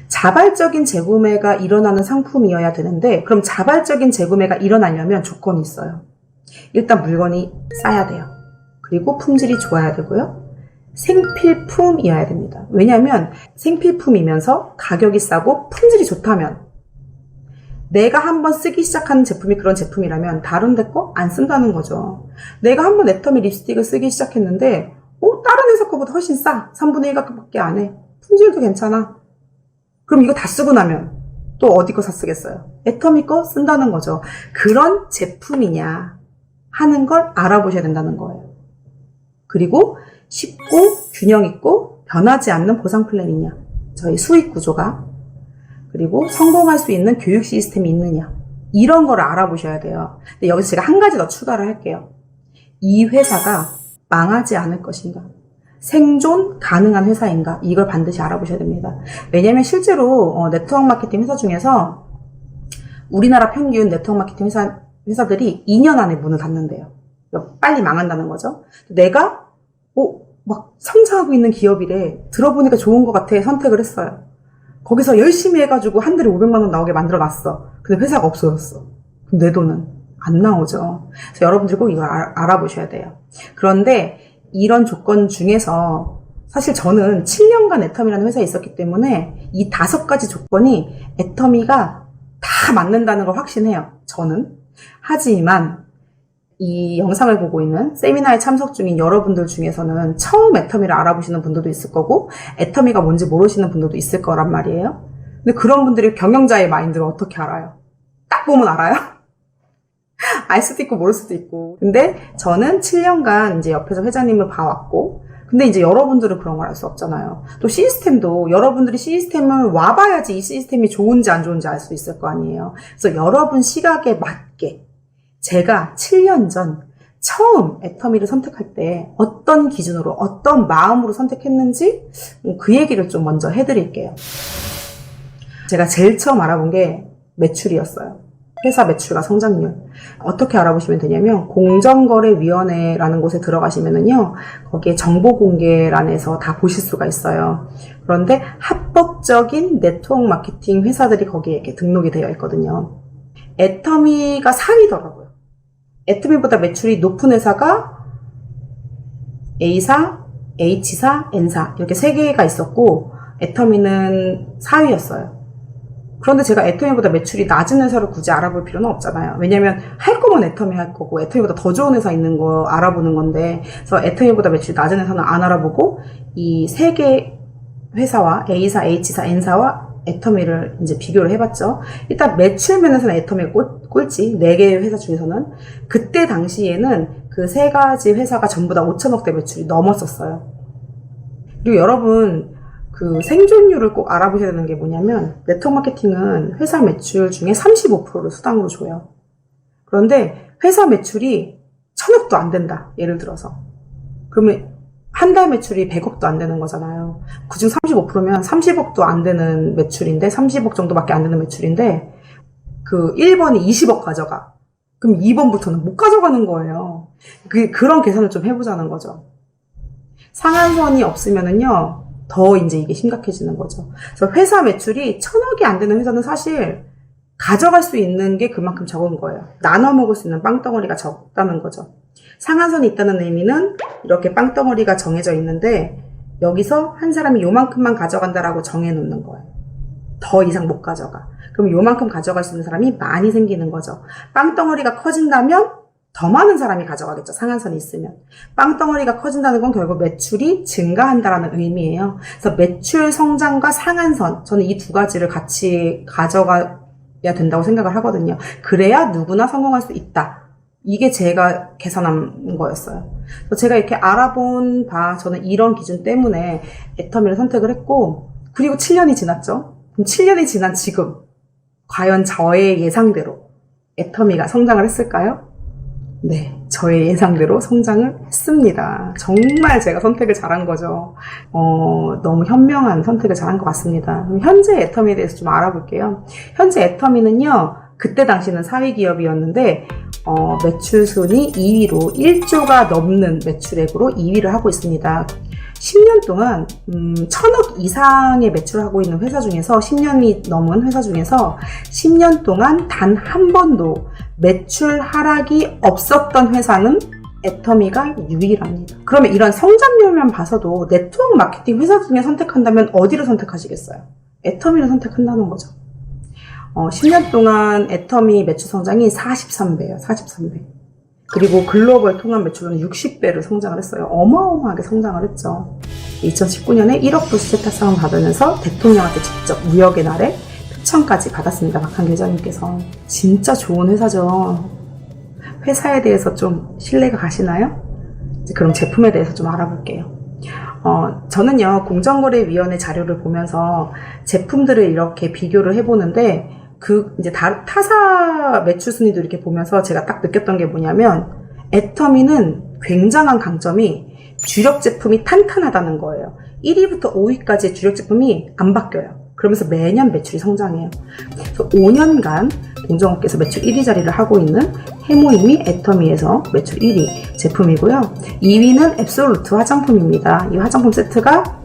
자발적인 재구매가 일어나는 상품이어야 되는데, 그럼 자발적인 재구매가 일어나려면 조건이 있어요. 일단 물건이 싸야 돼요. 그리고 품질이 좋아야 되고요. 생필품이어야 됩니다. 왜냐하면 생필품이면서 가격이 싸고 품질이 좋다면 내가 한번 쓰기 시작하는 제품이 그런 제품이라면 다른 데 거 안 쓴다는 거죠. 내가 한번 애터미 립스틱을 쓰기 시작했는데 다른 회사 거보다 훨씬 싸. 3분의 1 가격밖에 안 해. 품질도 괜찮아. 그럼 이거 다 쓰고 나면 또 어디 거 사 쓰겠어요? 애터미 거 쓴다는 거죠. 그런 제품이냐 하는 걸 알아보셔야 된다는 거예요. 그리고 쉽고 균형 있고 변하지 않는 보상 플랜이냐, 저희 수익 구조가, 그리고 성공할 수 있는 교육 시스템이 있느냐, 이런 거를 알아보셔야 돼요. 근데 여기서 제가 한 가지 더 추가를 할게요. 이 회사가 망하지 않을 것인가, 생존 가능한 회사인가, 이걸 반드시 알아보셔야 됩니다. 왜냐면 실제로 네트워크 마케팅 회사 중에서 우리나라 평균 네트워크 마케팅 회사들이 2년 안에 문을 닫는데요. 빨리 망한다는 거죠. 내가 막 성장하고 있는 기업이래, 들어보니까 좋은 것 같아, 선택을 했어요. 거기서 열심히 해가지고 한 달에 500만 원 나오게 만들어놨어. 근데 회사가 없어졌어. 그럼 내 돈은 안 나오죠. 그래서 여러분들 꼭 이걸 알아보셔야 돼요. 그런데 이런 조건 중에서 사실 저는 7년간 애터미라는 회사에 있었기 때문에 이 5가지 조건이 애터미가 다 맞는다는 걸 확신해요. 저는. 하지만 이 영상을 보고 있는 세미나에 참석 중인 여러분들 중에서는 처음 애터미를 알아보시는 분들도 있을 거고 애터미가 뭔지 모르시는 분들도 있을 거란 말이에요. 근데 그런 분들이 경영자의 마인드를 어떻게 알아요? 딱 보면 알아요? 알 수도 있고 모를 수도 있고. 근데 저는 7년간 이제 옆에서 회장님을 봐왔고, 근데 이제 여러분들은 그런 걸 알 수 없잖아요. 또 시스템도 여러분들이 시스템을 와봐야지 이 시스템이 좋은지 안 좋은지 알 수 있을 거 아니에요. 그래서 여러분 시각에 맞게 제가 7년 전 처음 애터미를 선택할 때 어떤 기준으로, 어떤 마음으로 선택했는지 그 얘기를 좀 먼저 해드릴게요. 제가 제일 처음 알아본 게 매출이었어요. 회사 매출과 성장률. 어떻게 알아보시면 되냐면 공정거래위원회라는 곳에 들어가시면은요, 거기에 정보공개란에서 다 보실 수가 있어요. 그런데 합법적인 네트워크 마케팅 회사들이 거기에 이렇게 등록이 되어 있거든요. 애터미가 4위더라고요. 애터미보다 매출이 높은 회사가 A사, H사, N사 이렇게 3개가 있었고 애터미는 4위였어요. 그런데 제가 애터미보다 매출이 낮은 회사를 굳이 알아볼 필요는 없잖아요. 왜냐면 할 거면 애터미 할 거고 애터미보다 더 좋은 회사 있는 거 알아보는 건데, 그래서 애터미보다 매출이 낮은 회사는 안 알아보고 이 3개 회사와 A사, H사, N사와 애터미를 이제 비교를 해봤죠. 일단 매출 면에서는 애터미가 꼴찌, 4개의 회사 중에서는. 그때 당시에는 그 3가지 회사가 전부 다 5천억대 매출이 넘었었어요. 그리고 여러분, 그 생존율을 꼭 알아보셔야 되는 게 뭐냐면, 네트워크 마케팅은 회사 매출 중에 35%를 수당으로 줘요. 그런데 회사 매출이 1,000억도 안 된다, 예를 들어서. 그러면 한 달 매출이 100억도 안 되는 거잖아요. 그중 35%면 30억도 안 되는 매출인데, 30억 정도밖에 안 되는 매출인데, 그 1번이 20억 가져가. 그럼 2번부터는 못 가져가는 거예요. 그런 계산을 좀 해보자는 거죠. 상한선이 없으면은요, 더 이제 이게 심각해지는 거죠. 그래서 회사 매출이 1,000억이 안 되는 회사는 사실 가져갈 수 있는 게 그만큼 적은 거예요. 나눠 먹을 수 있는 빵덩어리가 적다는 거죠. 상한선이 있다는 의미는 이렇게 빵덩어리가 정해져 있는데 여기서 한 사람이 요만큼만 가져간다라고 정해놓는 거예요. 더 이상 못 가져가. 그럼 요만큼 가져갈 수 있는 사람이 많이 생기는 거죠. 빵덩어리가 커진다면 더 많은 사람이 가져가겠죠. 상한선이 있으면. 빵덩어리가 커진다는 건 결국 매출이 증가한다라는 의미예요. 그래서 매출 성장과 상한선, 저는 이 두 가지를 같이 가져가야 된다고 생각을 하거든요. 그래야 누구나 성공할 수 있다. 이게 제가 계산한 거였어요. 제가 이렇게 알아본 바, 저는 이런 기준 때문에 애터미를 선택을 했고, 그리고 7년이 지났죠. 그럼 7년이 지난 지금, 과연 저의 예상대로 애터미가 성장을 했을까요? 네, 저의 예상대로 성장을 했습니다. 정말 제가 선택을 잘한 거죠. 너무 현명한 선택을 잘한 것 같습니다. 그럼 현재 애터미에 대해서 좀 알아볼게요. 현재 애터미는요, 그때 당시는 4위 기업이었는데 매출 순위 2위로 1조가 넘는 매출액으로 2위를 하고 있습니다. 10년 동안 1,000억 이상의 매출을 하고 있는 회사 중에서 10년이 넘은 회사 중에서 10년 동안 단 한 번도 매출 하락이 없었던 회사는 애터미가 유일합니다. 그러면 이런 성장률만 봐서도 네트워크 마케팅 회사 중에 선택한다면 어디를 선택하시겠어요? 애터미를 선택한다는 거죠. 10년 동안 애터미 매출 성장이 43배예요. 43배. 그리고 글로벌 통합 매출은 60배를 성장을 했어요. 어마어마하게 성장을 했죠. 2019년에 1억 불 세타상을 받으면서 대통령한테 직접 무역의 날에 표창까지 받았습니다. 박한길 회장님께서. 진짜 좋은 회사죠. 회사에 대해서 좀 신뢰가 가시나요? 그럼 제품에 대해서 좀 알아볼게요. 저는요, 공정거래위원회 자료를 보면서 제품들을 이렇게 비교를 해보는데, 이제 타사 매출 순위도 이렇게 보면서 제가 딱 느꼈던 게 뭐냐면, 애터미는 굉장한 강점이 주력 제품이 탄탄하다는 거예요. 1위부터 5위까지의 주력 제품이 안 바뀌어요. 그러면서 매년 매출이 성장해요. 그래서 5년간 공정업계에서 매출 1위 자리를 하고 있는 해모임이 애터미에서 매출 1위 제품이고요. 2위는 앱솔루트 화장품입니다. 이 화장품 세트가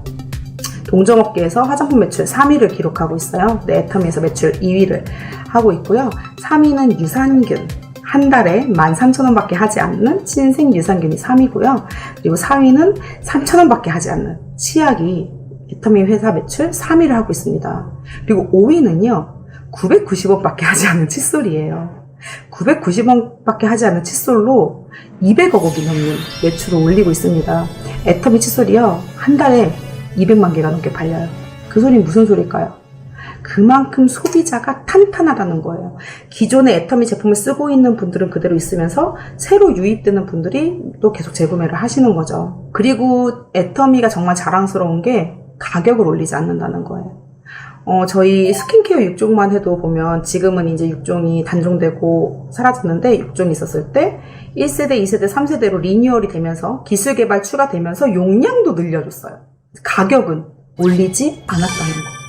동종업계에서 화장품 매출 3위를 기록하고 있어요. 네, 애터미에서 매출 2위를 하고 있고요. 3위는 유산균. 한 달에 13,000원밖에 하지 않는 신생 유산균이 3위고요. 그리고 4위는 3,000원밖에 하지 않는 치약이 애터미 회사 매출 3위를 하고 있습니다. 그리고 5위는요. 990원밖에 하지 않는 칫솔이에요. 990원밖에 하지 않는 칫솔로 200억 원이 넘는 매출을 올리고 있습니다. 애터미 칫솔이요. 한 달에 200만 개가 넘게 팔려요. 그 소리는 무슨 소리일까요? 그만큼 소비자가 탄탄하다는 거예요. 기존의 애터미 제품을 쓰고 있는 분들은 그대로 있으면서 새로 유입되는 분들이 또 계속 재구매를 하시는 거죠. 그리고 애터미가 정말 자랑스러운 게 가격을 올리지 않는다는 거예요. 저희 스킨케어 6종만 해도 보면 지금은 이제 6종이 단종되고 사라졌는데 6종이 있었을 때 1세대, 2세대, 3세대로 리뉴얼이 되면서 기술 개발 추가되면서 용량도 늘려줬어요. 가격은 올리지 않았다는 거.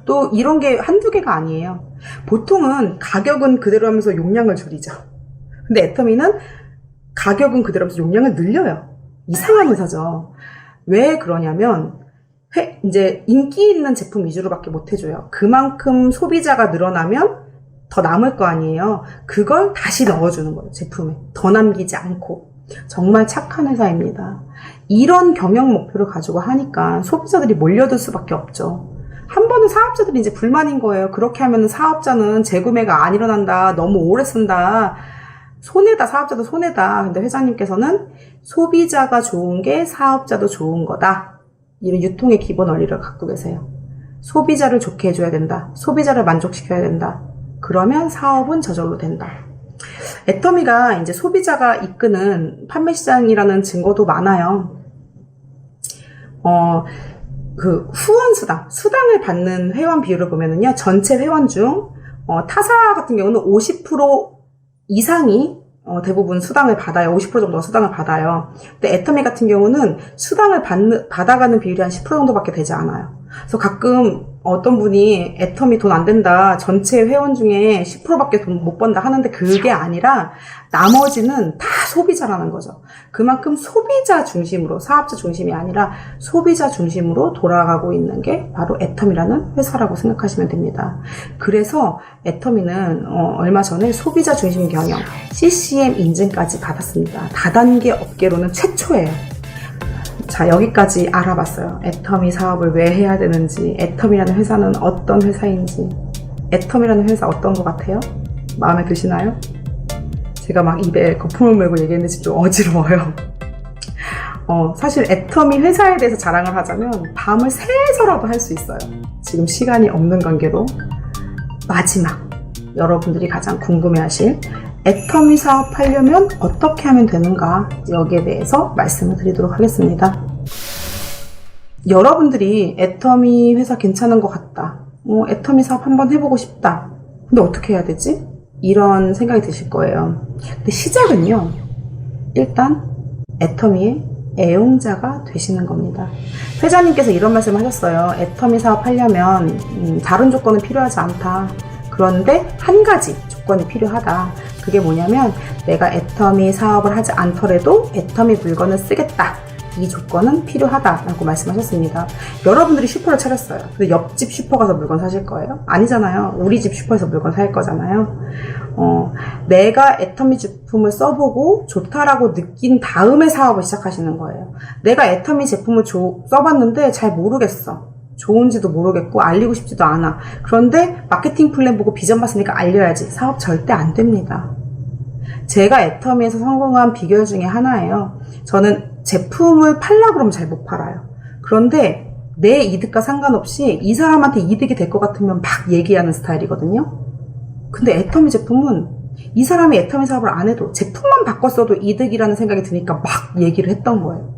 또 이런 게 한두 개가 아니에요. 보통은 가격은 그대로 하면서 용량을 줄이죠. 근데 애터미는 가격은 그대로 하면서 용량을 늘려요. 이상한 회사죠. 왜 그러냐면 이제 인기 있는 제품 위주로밖에 못 해줘요. 그만큼 소비자가 늘어나면 더 남을 거 아니에요. 그걸 다시 넣어주는 거예요. 제품에. 더 남기지 않고. 정말 착한 회사입니다. 이런 경영 목표를 가지고 하니까 소비자들이 몰려들 수밖에 없죠. 한 번은 사업자들이 이제 불만인 거예요. 그렇게 하면 사업자는 재구매가 안 일어난다. 너무 오래 쓴다. 손해다. 사업자도 손해다. 근데 회장님께서는 소비자가 좋은 게 사업자도 좋은 거다. 이런 유통의 기본 원리를 갖고 계세요. 소비자를 좋게 해줘야 된다. 소비자를 만족시켜야 된다. 그러면 사업은 저절로 된다. 애터미가 이제 소비자가 이끄는 판매 시장이라는 증거도 많아요. 수당을 받는 회원 비율을 보면은요, 전체 회원 중, 타사 같은 경우는 50% 이상이 대부분 수당을 받아요. 50% 정도가 수당을 받아요. 근데 애터미 같은 경우는 수당을 받아가는 비율이 한 10% 정도밖에 되지 않아요. 그래서 가끔 어떤 분이 애텀이 돈 안 된다, 전체 회원 중에 10%밖에 돈 못 번다 하는데 그게 아니라 나머지는 다 소비자라는 거죠. 그만큼 소비자 중심으로, 사업자 중심이 아니라 소비자 중심으로 돌아가고 있는 게 바로 애텀이라는 회사라고 생각하시면 됩니다. 그래서 애텀이는 얼마 전에 소비자 중심 경영 CCM 인증까지 받았습니다. 다단계 업계로는 최초예요. 자, 여기까지 알아봤어요. 애터미 사업을 왜 해야 되는지, 애터미라는 회사는 어떤 회사인지. 애터미라는 회사 어떤 것 같아요? 마음에 드시나요? 제가 막 입에 거품을 물고 얘기했는데 좀 어지러워요. 사실 애터미 회사에 대해서 자랑을 하자면 밤을 새서라도 할 수 있어요. 지금 시간이 없는 관계로 마지막, 여러분들이 가장 궁금해하실 애터미 사업하려면 어떻게 하면 되는가, 여기에 대해서 말씀을 드리도록 하겠습니다. 여러분들이 애터미 회사 괜찮은 것 같다, 애터미 사업 한번 해보고 싶다, 근데 어떻게 해야 되지? 이런 생각이 드실 거예요. 근데 시작은요, 일단 애터미의 애용자가 되시는 겁니다. 회장님께서 이런 말씀을 하셨어요. 애터미 사업 하려면 다른 조건은 필요하지 않다. 그런데 한 가지 조건이 필요하다. 그게 뭐냐면 내가 애터미 사업을 하지 않더라도 애터미 물건을 쓰겠다. 이 조건은 필요하다라고 말씀하셨습니다. 여러분들이 슈퍼를 차렸어요. 근데 옆집 슈퍼 가서 물건 사실 거예요? 아니잖아요. 우리 집 슈퍼에서 물건 살 거잖아요. 내가 애터미 제품을 써보고 좋다라고 느낀 다음에 사업을 시작하시는 거예요. 내가 애터미 제품을 써봤는데 잘 모르겠어. 좋은지도 모르겠고 알리고 싶지도 않아. 그런데 마케팅 플랜 보고 비전 봤으니까 알려야지. 사업 절대 안 됩니다. 제가 애터미에서 성공한 비결 중에 하나예요. 저는 제품을 팔라 그러면 잘 못 팔아요. 그런데 내 이득과 상관없이 이 사람한테 이득이 될 것 같으면 막 얘기하는 스타일이거든요. 근데 애터미 제품은 이 사람이 애터미 사업을 안 해도 제품만 바꿨어도 이득이라는 생각이 드니까 막 얘기를 했던 거예요.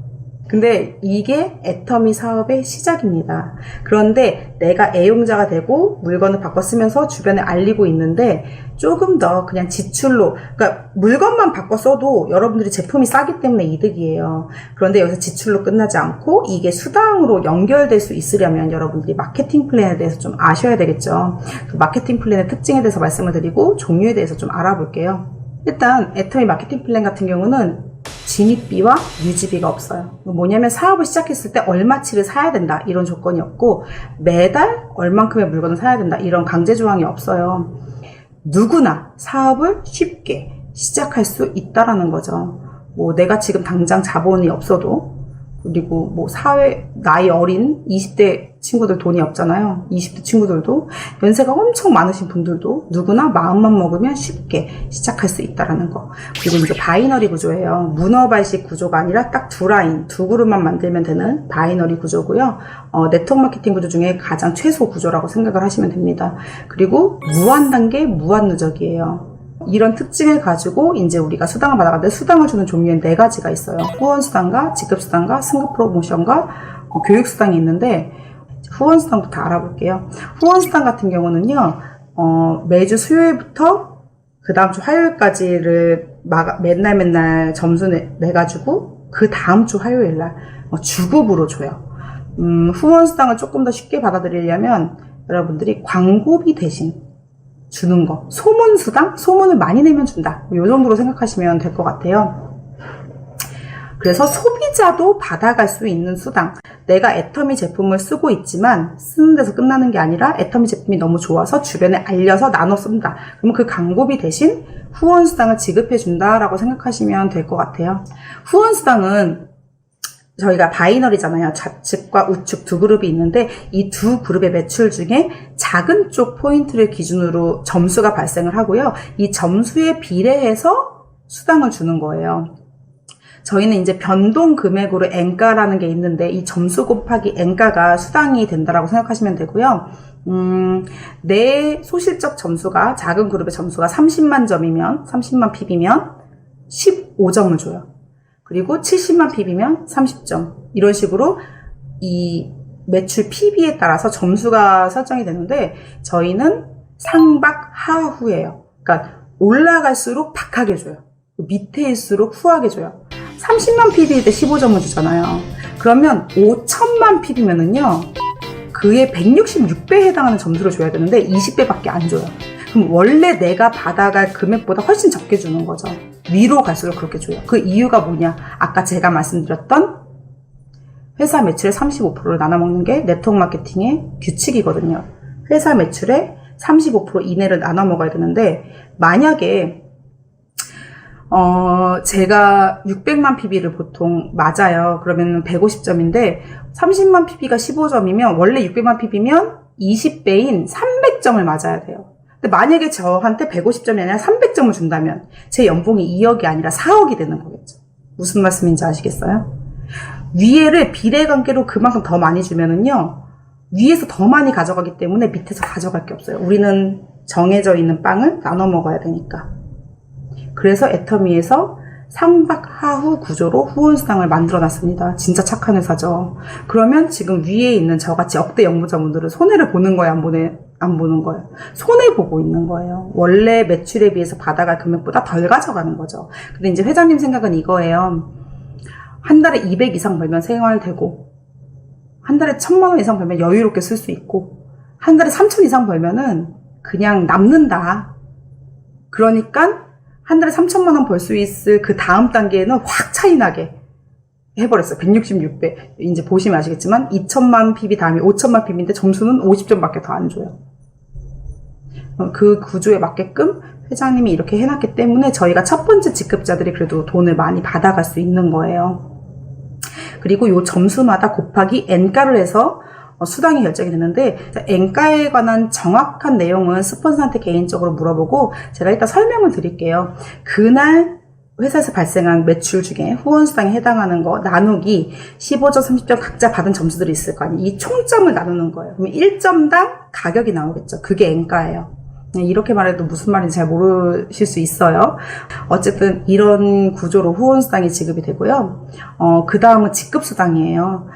근데 이게 애터미 사업의 시작입니다. 그런데 내가 애용자가 되고 물건을 바꿔 쓰면서 주변에 알리고 있는데 조금 더 그냥 지출로, 그러니까 물건만 바꿔 써도 여러분들이 제품이 싸기 때문에 이득이에요. 그런데 여기서 지출로 끝나지 않고 이게 수당으로 연결될 수 있으려면 여러분들이 마케팅 플랜에 대해서 좀 아셔야 되겠죠. 그 마케팅 플랜의 특징에 대해서 말씀을 드리고 종류에 대해서 좀 알아볼게요. 일단 애터미 마케팅 플랜 같은 경우는 진입비와 유지비가 없어요. 뭐냐면 사업을 시작했을 때 얼마치를 사야 된다, 이런 조건이 없고 매달 얼만큼의 물건을 사야 된다, 이런 강제 조항이 없어요. 누구나 사업을 쉽게 시작할 수 있다라는 거죠. 내가 지금 당장 자본이 없어도, 그리고 나이 어린 20대 친구들 돈이 없잖아요. 20대 친구들도, 연세가 엄청 많으신 분들도 누구나 마음만 먹으면 쉽게 시작할 수 있다라는 거. 그리고 이제 바이너리 구조예요. 문어발식 구조가 아니라 딱 두 라인, 두 그룹만 만들면 되는 바이너리 구조고요. 네트워크 마케팅 구조 중에 가장 최소 구조라고 생각을 하시면 됩니다. 그리고 무한 단계, 무한 누적이에요. 이런 특징을 가지고 이제 우리가 수당을 받아가는데, 수당을 주는 종류엔 4가지가 있어요. 후원수당과 지급수당과 승급 프로모션과 교육수당이 있는데, 후원수당도 다 알아볼게요. 후원수당 같은 경우는요, 매주 수요일부터 그 다음 주 화요일까지를 맨날 점수 내가지고 그 다음 주 화요일날 주급으로 줘요. 후원수당을 조금 더 쉽게 받아들이려면 여러분들이 광고비 대신 주는 거, 소문수당? 소문을 많이 내면 준다, 이 정도로 생각하시면 될 것 같아요. 그래서 소비자도 받아갈 수 있는 수당, 내가 애터미 제품을 쓰고 있지만 쓰는 데서 끝나는 게 아니라 애터미 제품이 너무 좋아서 주변에 알려서 나눠 쓴다, 그러면 그 광고비 대신 후원수당을 지급해 준다라고 생각하시면 될 것 같아요. 후원수당은 저희가 바이너리잖아요. 좌측과 우측 두 그룹이 있는데 이 두 그룹의 매출 중에 작은 쪽 포인트를 기준으로 점수가 발생을 하고요. 이 점수에 비례해서 수당을 주는 거예요. 저희는 이제 변동 금액으로 N가라는 게 있는데 이 점수 곱하기 N가가 수당이 된다라고 생각하시면 되고요. 내 소실적 점수가, 작은 그룹의 점수가 30만 점이면, 30만 PB면 15점을 줘요. 그리고 70만 PB면 30점. 이런 식으로 이 매출 PB에 따라서 점수가 설정이 되는데 저희는 상박 하후예요. 그러니까 올라갈수록 박하게 줘요. 밑에일수록 후하게 줘요. 30만 PB일 때 15점을 주잖아요. 그러면 5천만 PB면은요, 그의 166배에 해당하는 점수를 줘야 되는데 20배밖에 안 줘요. 그럼 원래 내가 받아갈 금액보다 훨씬 적게 주는 거죠. 위로 갈수록 그렇게 줘요. 그 이유가 뭐냐? 아까 제가 말씀드렸던 회사 매출의 35%를 나눠 먹는 게 네트워크 마케팅의 규칙이거든요. 회사 매출의 35% 이내를 나눠 먹어야 되는데, 만약에 제가 600만 PB를 보통 맞아요. 그러면 150점인데 30만 PB가 15점이면 원래 600만 PB면 20배인 300점을 맞아야 돼요. 근데 만약에 저한테 150점이 아니라 300점을 준다면 제 연봉이 2억이 아니라 4억이 되는 거겠죠. 무슨 말씀인지 아시겠어요? 위에를 비례관계로 그만큼 더 많이 주면은요, 위에서 더 많이 가져가기 때문에 밑에서 가져갈 게 없어요. 우리는 정해져 있는 빵을 나눠 먹어야 되니까. 그래서 애터미에서 상박하후 구조로 후원수당을 만들어 놨습니다. 진짜 착한 회사죠. 그러면 지금 위에 있는 저같이 억대 영부자분들은 손해를 보는 거예요? 안 보는 거예요? 손해보고 있는 거예요. 원래 매출에 비해서 받아갈 금액보다 덜 가져가는 거죠. 근데 이제 회장님 생각은 이거예요. 한 달에 200 이상 벌면 생활되고, 한 달에 1000만 원 이상 벌면 여유롭게 쓸 수 있고, 한 달에 3000 이상 벌면은 그냥 남는다. 그러니까 한 달에 3천만 원 벌 수 있을 그 다음 단계에는 확 차이 나게 해버렸어요. 166배. 이제 보시면 아시겠지만 2천만 PB 다음에 5천만 PB인데 점수는 50점밖에 더 안 줘요. 그 구조에 맞게끔 회장님이 이렇게 해놨기 때문에 저희가 첫 번째 직급자들이 그래도 돈을 많이 받아갈 수 있는 거예요. 그리고 요 점수마다 곱하기 N가를 해서 수당이 결정이 되는데, N가에 관한 정확한 내용은 스폰서한테 개인적으로 물어보고 제가 일단 설명을 드릴게요. 그날 회사에서 발생한 매출 중에 후원수당에 해당하는 거 나누기 15점, 30점 각자 받은 점수들이 있을 거 아니에요. 이 총점을 나누는 거예요. 그러면 1점당 가격이 나오겠죠. 그게 N가예요. 이렇게 말해도 무슨 말인지 잘 모르실 수 있어요. 어쨌든 이런 구조로 후원수당이 지급이 되고요. 그 다음은 직급수당이에요.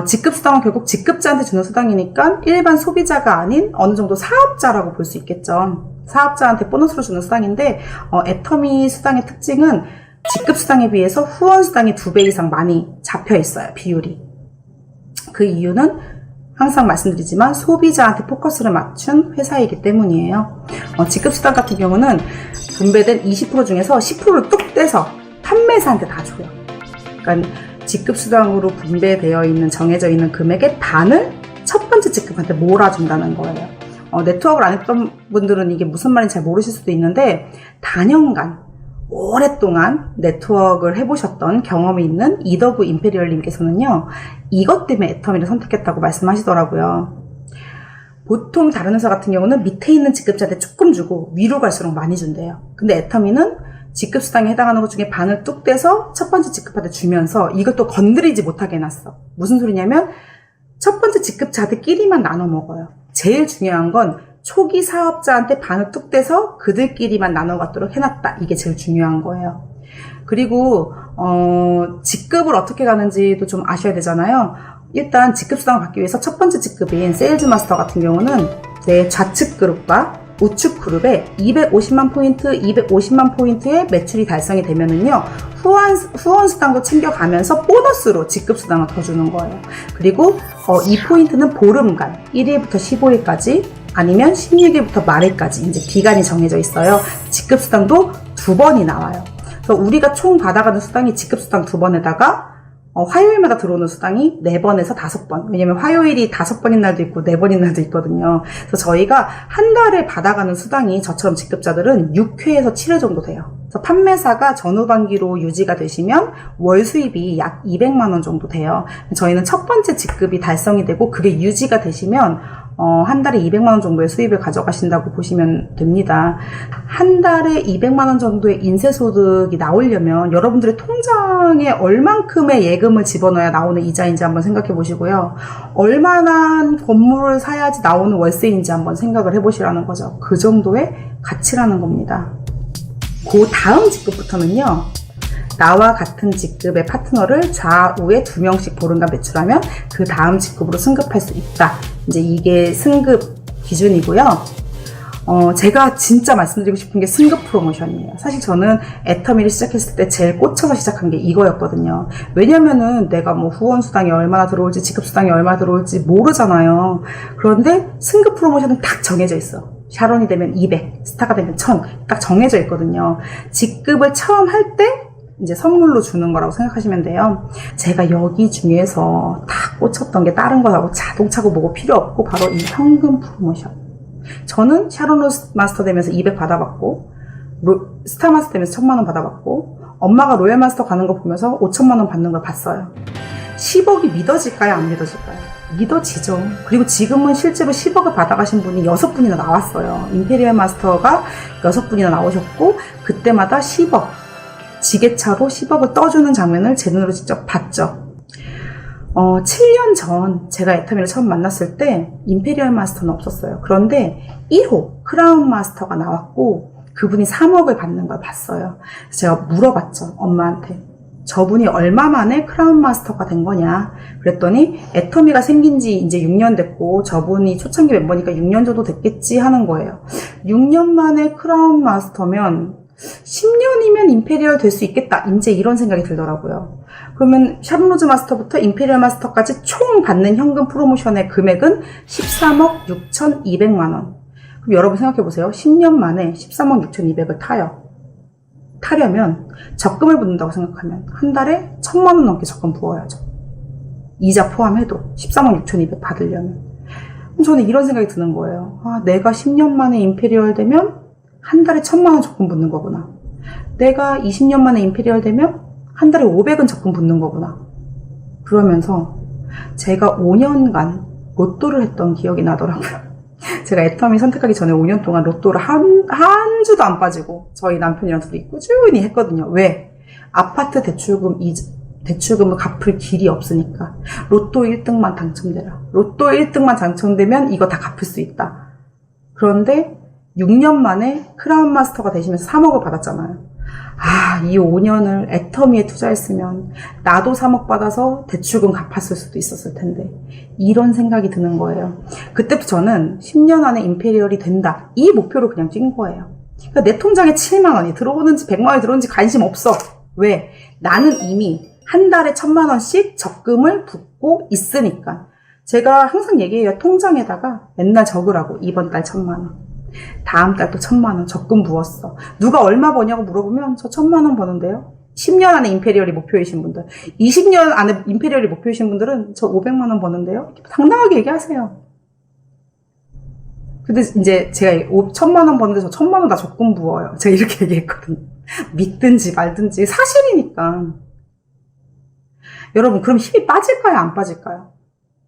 직급수당은 결국 직급자한테 주는 수당이니까 일반 소비자가 아닌 어느 정도 사업자라고 볼 수 있겠죠. 사업자한테 보너스로 주는 수당인데, 애터미 수당의 특징은 직급수당에 비해서 후원수당이 2배 이상 많이 잡혀 있어요. 비율이. 그 이유는 항상 말씀드리지만 소비자한테 포커스를 맞춘 회사이기 때문이에요. 직급수당 같은 경우는 분배된 20% 중에서 10%를 뚝 떼서 판매사한테 다 줘요. 그러니까 직급수당으로 분배되어 있는 정해져 있는 금액의 반을 첫 번째 직급한테 몰아준다는 거예요. 네트워크를 안 했던 분들은 이게 무슨 말인지 잘 모르실 수도 있는데, 단연간 오랫동안 네트워크를 해보셨던 경험이 있는 이더구 임페리얼님께서는요, 이것 때문에 애터미를 선택했다고 말씀하시더라고요. 보통 다른 회사 같은 경우는 밑에 있는 직급자한테 조금 주고 위로 갈수록 많이 준대요. 근데 애터미는 직급수당에 해당하는 것 중에 반을 뚝 떼서 첫 번째 직급한테 주면서 이것도 건드리지 못하게 해놨어. 무슨 소리냐면 첫 번째 직급자들끼리만 나눠 먹어요. 제일 중요한 건 초기 사업자한테 반을 뚝 떼서 그들끼리만 나눠 갖도록 해놨다. 이게 제일 중요한 거예요. 그리고 직급을 어떻게 가는지도 좀 아셔야 되잖아요. 일단 직급수당을 받기 위해서 첫 번째 직급인 세일즈 마스터 같은 경우는 내 좌측 그룹과 우측 그룹에 250만 포인트, 250만 포인트의 매출이 달성이 되면은요, 후원수당도 챙겨가면서 보너스로 직급수당을 더 주는 거예요. 그리고 이 포인트는 보름간 1일부터 15일까지 아니면 16일부터 말일까지 이제 기간이 정해져 있어요. 직급수당도 2번이 나와요. 그래서 우리가 총 받아가는 수당이 직급수당 2번에다가 화요일마다 들어오는 수당이 4번에서 5번. 왜냐면 화요일이 5번인 날도 있고 4번인 날도 있거든요. 그래서 저희가 한 달에 받아가는 수당이 저처럼 직급자들은 6회에서 7회 정도 돼요. 그래서 판매사가 전후반기로 유지가 되시면 월 수입이 약 200만 원 정도 돼요. 저희는 첫 번째 직급이 달성이 되고 그게 유지가 되시면 한 달에 200만 원 정도의 수입을 가져가신다고 보시면 됩니다. 한 달에 200만 원 정도의 인쇄소득이 나오려면 여러분들의 통장에 얼만큼의 예금을 집어넣어야 나오는 이자인지 한번 생각해 보시고요. 얼마나 건물을 사야지 나오는 월세인지 한번 생각을 해보시라는 거죠. 그 정도의 가치라는 겁니다. 그 다음 직급부터는요, 나와 같은 직급의 파트너를 좌우에 2명씩 보름간 매출하면 그 다음 직급으로 승급할 수 있다. 이제 이게 승급 기준이고요. 제가 진짜 말씀드리고 싶은 게 승급 프로모션이에요. 사실 저는 애터미를 시작했을 때 제일 꽂혀서 시작한 게 이거였거든요. 왜냐면은 내가 뭐 후원수당이 얼마나 들어올지 지급수당이 얼마나 들어올지 모르잖아요. 그런데 승급 프로모션은 딱 정해져 있어. 샤론이 되면 200, 스타가 되면 1000, 딱 정해져 있거든요. 직급을 처음 할 때 이제 선물로 주는 거라고 생각하시면 돼요. 제가 여기 중에서 다 꽂혔던 게 다른 거하고 자동차고 뭐고 필요 없고 바로 이 현금 프로모션. 저는 샤론 마스터 되면서 200 받아봤고 스타 마스터 되면서 1000만 원 받아봤고 엄마가 로얄 마스터 가는 거 보면서 5천만 원 받는 걸 봤어요. 10억이 믿어질까요? 안 믿어질까요? 믿어지죠. 그리고 지금은 실제로 10억을 받아가신 분이 6분이나 나왔어요. 임페리얼 마스터가 6분이나 나오셨고 그때마다 10억 지게차로 10억을 떠주는 장면을 제 눈으로 직접 봤죠. 7년 전 제가 애터미를 처음 만났을 때 임페리얼 마스터는 없었어요. 그런데 1호 크라운 마스터가 나왔고 그분이 3억을 받는 걸 봤어요. 그래서 제가 물어봤죠. 엄마한테. 저분이 얼마 만에 크라운 마스터가 된 거냐 그랬더니 애터미가 생긴 지 이제 6년 됐고 저분이 초창기 멤버니까 6년 정도 됐겠지 하는 거예요. 6년 만에 크라운 마스터면 10년이면 임페리얼 될 수 있겠다. 이제 이런 생각이 들더라고요. 그러면 샤론 로즈 마스터부터 임페리얼 마스터까지 총 받는 현금 프로모션의 금액은 13억 6,200만 원. 그럼 여러분 생각해보세요. 10년 만에 13억 6,200을 타려면 적금을 붓는다고 생각하면 한 달에 1,000만 원 넘게 적금 부어야죠. 이자 포함해도 13억 6,200 받으려면. 그럼 저는 이런 생각이 드는 거예요. 내가 10년 만에 임페리얼 되면 한 달에 1,000만 원 적금 붓는 거구나. 내가 20년 만에 임페리얼 되면 한 달에 500은 적금 붓는 거구나. 그러면서 제가 5년간 로또를 했던 기억이 나더라고요. 제가 애터미 선택하기 전에 5년 동안 로또를 한 주도 안 빠지고 저희 남편이랑 둘이 꾸준히 했거든요. 왜? 아파트 대출금을 갚을 길이 없으니까. 로또 1등만 당첨되라. 로또 1등만 당첨되면 이거 다 갚을 수 있다. 그런데 6년 만에 크라운 마스터가 되시면서 3억을 받았잖아요. 이 5년을 애터미에 투자했으면 나도 3억 받아서 대출금 갚았을 수도 있었을 텐데 이런 생각이 드는 거예요. 그때부터 저는 10년 안에 임페리얼이 된다. 이 목표로 그냥 뛴 거예요. 그러니까 내 통장에 7만 원이 들어오는지 100만 원이 들어오는지 관심 없어. 왜? 나는 이미 한 달에 1,000만 원씩 적금을 붓고 있으니까. 제가 항상 얘기해요. 통장에다가 맨날 적으라고. 이번 달 1,000만 원. 다음 달 또 1,000만 원 적금 부었어. 누가 얼마 버냐고 물어보면 저 1,000만 원 버는데요. 10년 안에 임페리얼이 목표이신 분들, 20년 안에 임페리얼이 목표이신 분들은 저 500만 원 버는데요. 당당하게 얘기하세요. 근데 이제 제가 1,000만 원 버는데 저 1,000만 원 다 적금 부어요. 제가 이렇게 얘기했거든요. 믿든지 말든지 사실이니까. 여러분 그럼 힘이 빠질까요? 안 빠질까요?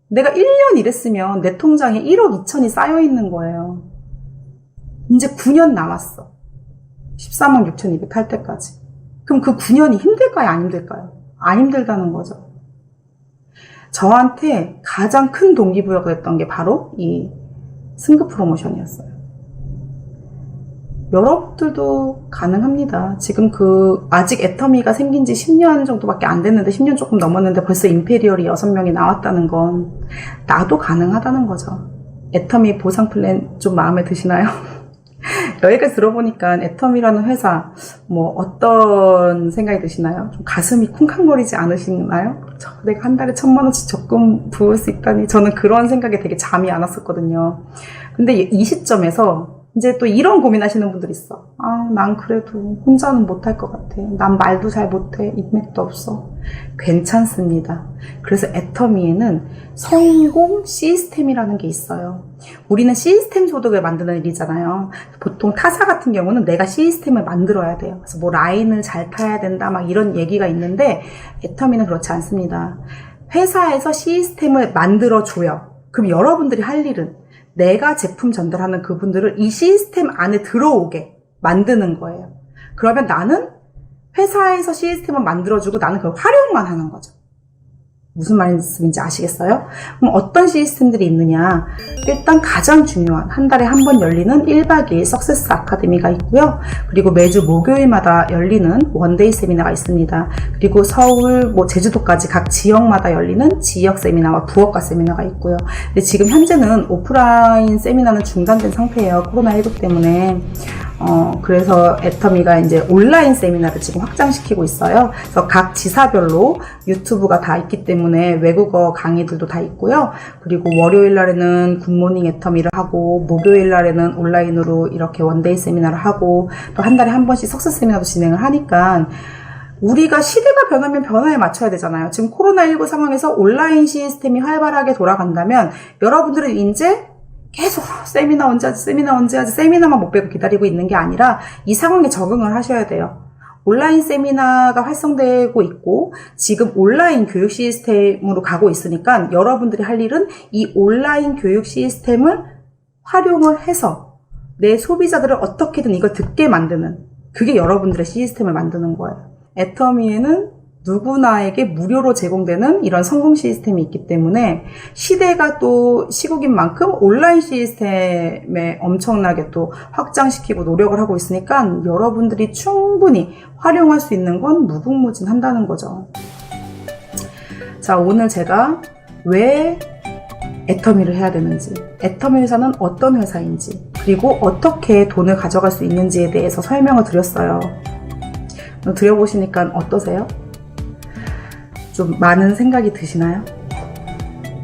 내가 1년 일했으면 내 통장에 1억 2천이 쌓여 있는 거예요. 이제 9년 남았어. 13억 6,200 할 때까지. 그럼 그 9년이 힘들까요? 안 힘들까요? 안 힘들다는 거죠. 저한테 가장 큰 동기부여가 됐던 게 바로 이 승급 프로모션이었어요. 여러분들도 가능합니다. 지금 아직 애터미가 생긴 지 10년 정도밖에 안 됐는데 10년 조금 넘었는데 벌써 임페리얼이 6명이 나왔다는 건 나도 가능하다는 거죠. 애터미 보상 플랜 좀 마음에 드시나요? 여기까지 들어보니까 애터미라는 회사 어떤 생각이 드시나요? 좀 가슴이 쿵쾅거리지 않으시나요? 내가 한 달에 1,000만 원씩 적금 부을 수 있다니 저는 그런 생각에 되게 잠이 안 왔었거든요. 근데 이 시점에서 이제 또 이런 고민하시는 분들이 있어. 난 그래도 혼자는 못할 것 같아. 난 말도 잘 못해. 인맥도 없어. 괜찮습니다. 그래서 애터미에는 성공 시스템이라는 게 있어요. 우리는 시스템 소득을 만드는 일이잖아요. 보통 타사 같은 경우는 내가 시스템을 만들어야 돼요. 그래서 라인을 잘 타야 된다 막 이런 얘기가 있는데 애터미는 그렇지 않습니다. 회사에서 시스템을 만들어줘요. 그럼 여러분들이 할 일은 내가 제품 전달하는 그분들을 이 시스템 안에 들어오게 만드는 거예요. 그러면 나는 회사에서 시스템을 만들어주고 나는 그걸 활용만 하는 거죠. 무슨 말씀인지 아시겠어요? 그럼 어떤 시스템들이 있느냐? 일단 가장 중요한 한 달에 한 번 열리는 1박 2일 석세스 아카데미가 있고요. 그리고 매주 목요일마다 열리는 원데이 세미나가 있습니다. 그리고 서울, 제주도까지 각 지역마다 열리는 지역 세미나와 부업가 세미나가 있고요. 근데 지금 현재는 오프라인 세미나는 중단된 상태예요. 코로나19 때문에. 그래서 애터미가 이제 온라인 세미나를 지금 확장시키고 있어요. 그래서 각 지사별로 유튜브가 다 있기 때문에 외국어 강의들도 다 있고요. 그리고 월요일 날에는 굿모닝 애터미를 하고, 목요일 날에는 온라인으로 이렇게 원데이 세미나를 하고, 또 한 달에 한 번씩 석세 세미나도 진행을 하니까, 우리가 시대가 변하면 변화에 맞춰야 되잖아요. 지금 코로나19 상황에서 온라인 시스템이 활발하게 돌아간다면, 여러분들은 이제 계속 세미나 언제 하지, 세미나만 못 빼고 기다리고 있는 게 아니라 이 상황에 적응을 하셔야 돼요. 온라인 세미나가 활성되고 있고 지금 온라인 교육 시스템으로 가고 있으니까 여러분들이 할 일은 이 온라인 교육 시스템을 활용을 해서 내 소비자들을 어떻게든 이걸 듣게 만드는, 그게 여러분들의 시스템을 만드는 거예요. 애터미에는 누구나에게 무료로 제공되는 이런 성공 시스템이 있기 때문에 시대가 또 시국인 만큼 온라인 시스템에 엄청나게 또 확장시키고 노력을 하고 있으니까 여러분들이 충분히 활용할 수 있는 건 무궁무진한다는 거죠. 자, 오늘 제가 왜 애터미를 해야 되는지, 애터미 회사는 어떤 회사인지, 그리고 어떻게 돈을 가져갈 수 있는지에 대해서 설명을 드렸어요. 들어보시니까 어떠세요? 좀 많은 생각이 드시나요?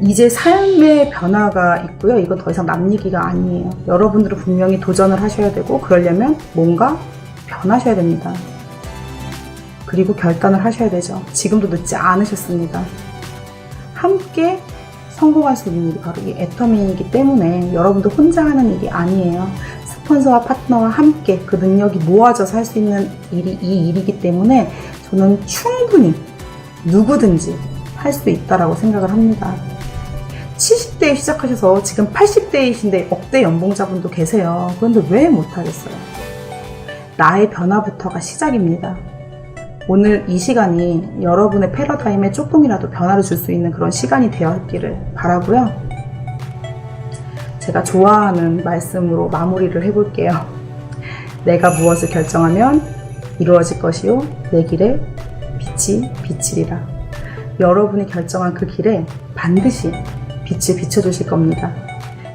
이제 삶의 변화가 있고요. 이건 더 이상 남 얘기가 아니에요. 여러분들은 분명히 도전을 하셔야 되고, 그러려면 뭔가 변하셔야 됩니다. 그리고 결단을 하셔야 되죠. 지금도 늦지 않으셨습니다. 함께 성공할 수 있는 일이 바로 이 애터미이기 때문에 여러분도 혼자 하는 일이 아니에요. 스폰서와 파트너와 함께 그 능력이 모아져서 할 수 있는 일이 이 일이기 때문에 저는 충분히 누구든지 할 수 있다라고 생각을 합니다. 70대에 시작하셔서 지금 80대이신데 억대 연봉자분도 계세요. 그런데 왜 못하겠어요? 나의 변화부터가 시작입니다. 오늘 이 시간이 여러분의 패러다임에 조금이라도 변화를 줄 수 있는 그런 시간이 되었기를 바라고요. 제가 좋아하는 말씀으로 마무리를 해볼게요. 내가 무엇을 결정하면 이루어질 것이요, 내 길에 빛이 비치리라. 여러분이 결정한 그 길에 반드시 빛을 비춰주실 겁니다.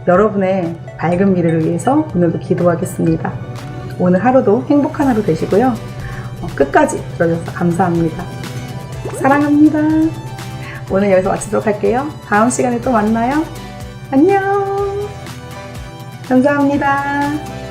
여러분의 밝은 미래를 위해서 오늘도 기도하겠습니다. 오늘 하루도 행복한 하루 되시고요. 끝까지 들어주셔서 감사합니다. 사랑합니다. 오늘 여기서 마치도록 할게요. 다음 시간에 또 만나요. 안녕. 감사합니다.